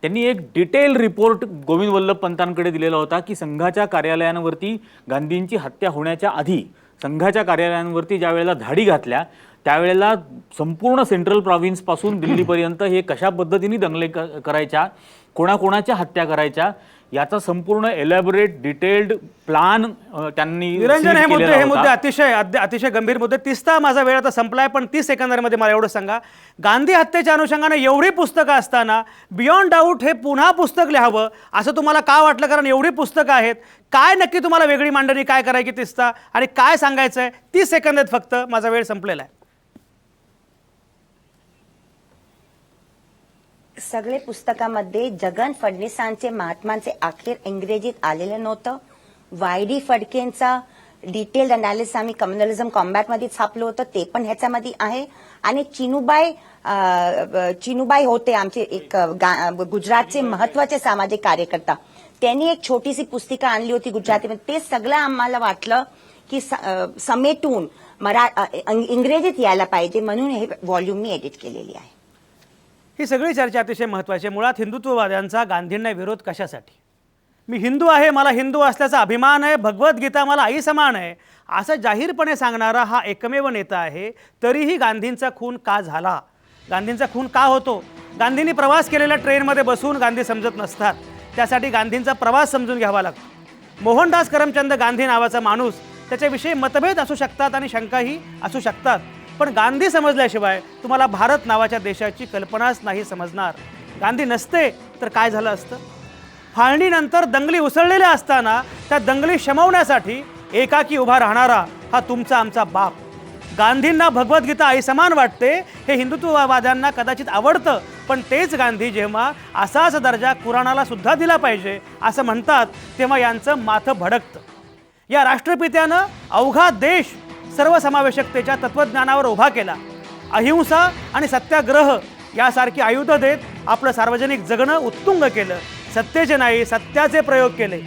त्यांनी एक डिटेल रिपोर्ट गोविंद वल्लभ पंतांकडे दिलेला होता की संघाच्या कार्यालयांवरती गांधींची हत्या होण्याच्या आधी संघाच्या कार्यालयांवरती ज्या वेळेला धाडी घातल्या त्यावेळेला संपूर्ण सेंट्रल प्रॉव्हिन्सपासून दिल्लीपर्यंत हे कशा पद्धतीने दंगले करायच्या, कोणाकोणाच्या हत्या करायच्या, याचा संपूर्ण एलॅबोरेट डिटेल्ड प्लान त्यांनी. निरंजन, हे मुद्दे अतिशय गंभीर मुद्दे. 30चा माझा वेळ आता संपलाय, पण 30 सेकंदांमध्ये मला एवढं सांगा, गांधी हत्येच्या अनुषंगाने एवढी पुस्तकं असताना बियॉन्ड डाऊट हे पुन्हा पुस्तक लिहावं असं तुम्हाला का वाटलं? कारण एवढी पुस्तकं आहेत, काय नक्की तुम्हाला वेगळी मांडणी काय करायची 30चा आणि काय सांगायचं आहे? 30 सेकंद आहेत फक्त, माझा वेळ संपलेला आहे. सगळे पुस्तकामध्ये जगन फडणवीसांचे महात्मांचे अखेर इंग्रजीत आलेलं नव्हतं. YD फडकेंचा डिटेल्ड अनालिसिस आम्ही कम्युनलिझम कॉम्बॅटमध्ये छापलं होतं, ते पण ह्याच्यामध्ये आहे. आणि चिनूबाई होते आमचे एक गुजरातचे महत्वाचे सामाजिक कार्यकर्ता, त्यांनी एक छोटीशी पुस्तिका आणली होती गुजरातीमध्ये. ते सगळं आम्हाला वाटलं की समेटून इंग्रजीत यायला पाहिजे, म्हणून हे व्हॉल्यूम मी एडिट केलेली आहे. ही सगळी चर्चा अतिशय महत्त्वाची आहे. मुळात हिंदुत्ववाद्यांचा गांधींना विरोध कशासाठी? मी हिंदू आहे, मला हिंदू असल्याचा अभिमान आहे, भगवद्गीता मला आई समान आहे असं जाहीरपणे सांगणारा हा एकमेव नेता आहे. तरीही गांधींचा खून का झाला, गांधींचा खून का होतो? गांधींनी प्रवास केलेल्या ट्रेनमध्ये बसून गांधी समजत नसतात, त्यासाठी गांधींचा प्रवास समजून घ्यावा लागतो. मोहनदास करमचंद गांधी नावाचा माणूस, त्याच्याविषयी मतभेद असू शकतात आणि शंकाही असू शकतात, पण गांधी समजल्याशिवाय तुम्हाला भारत नावाच्या देशाची कल्पनाच नाही समजणार. गांधी नसते तर काय झालं असतं? फाळणीनंतर दंगली उसळलेल्या असताना त्या दंगली शमवण्यासाठी एकाकी उभा राहणारा हा तुमचा आमचा बाप. गांधींना भगवद्गीता आई समान वाटते हे हिंदुत्ववाद्यांना कदाचित आवडतं, पण तेच गांधी जेव्हा असाच दर्जा कुराणाला सुद्धा दिला पाहिजे असं म्हणतात तेव्हा यांचं माथं भडकतं. या राष्ट्रपित्यानं अवघा देश सर्वसमावेशकतेच्या तत्त्वज्ञानावर उभा केला. अहिंसा आणि सत्याग्रह यासारखी आयुध देत आपलं सार्वजनिक जगणं उत्तुंग केलं. सत्तेचे नाही सत्याचे प्रयोग केले.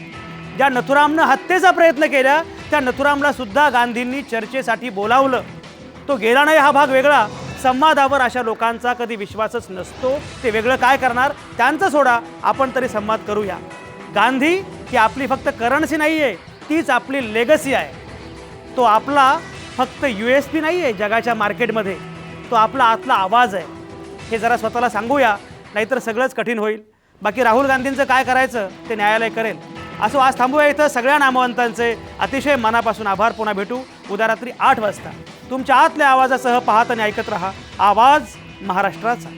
ज्या नथुरामनं हत्येचा प्रयत्न केला त्या नथुरामला सुद्धा गांधींनी चर्चेसाठी बोलावलं. तो गेला नाही हा भाग वेगळा. संवादावर अशा लोकांचा कधी विश्वासच नसतो. ते वेगळं काय करणार, त्यांचं सोडा, आपण तरी संवाद करूया. गांधी ही आपली फक्त करन्सी नाही आहे, तीच आपली लेगसी आहे. तो आपला फक्त USP नाही आहे जगाच्या मार्केटमध्ये, तो आपला आतला आवाज आहे. हे जरा स्वतःला सांगूया, नाहीतर सगळंच कठीण होईल. बाकी राहुल गांधींचं काय करायचं ते न्यायालय करेल. असो, आज थांबूया इथं. सगळ्या नामवंतांचे अतिशय मनापासून आभार. पुन्हा भेटू उद्या रात्री 8 वाजता. तुमच्या आतल्या आवाजासह पाहत आणि ऐकत रहा आवाज महाराष्ट्राचा.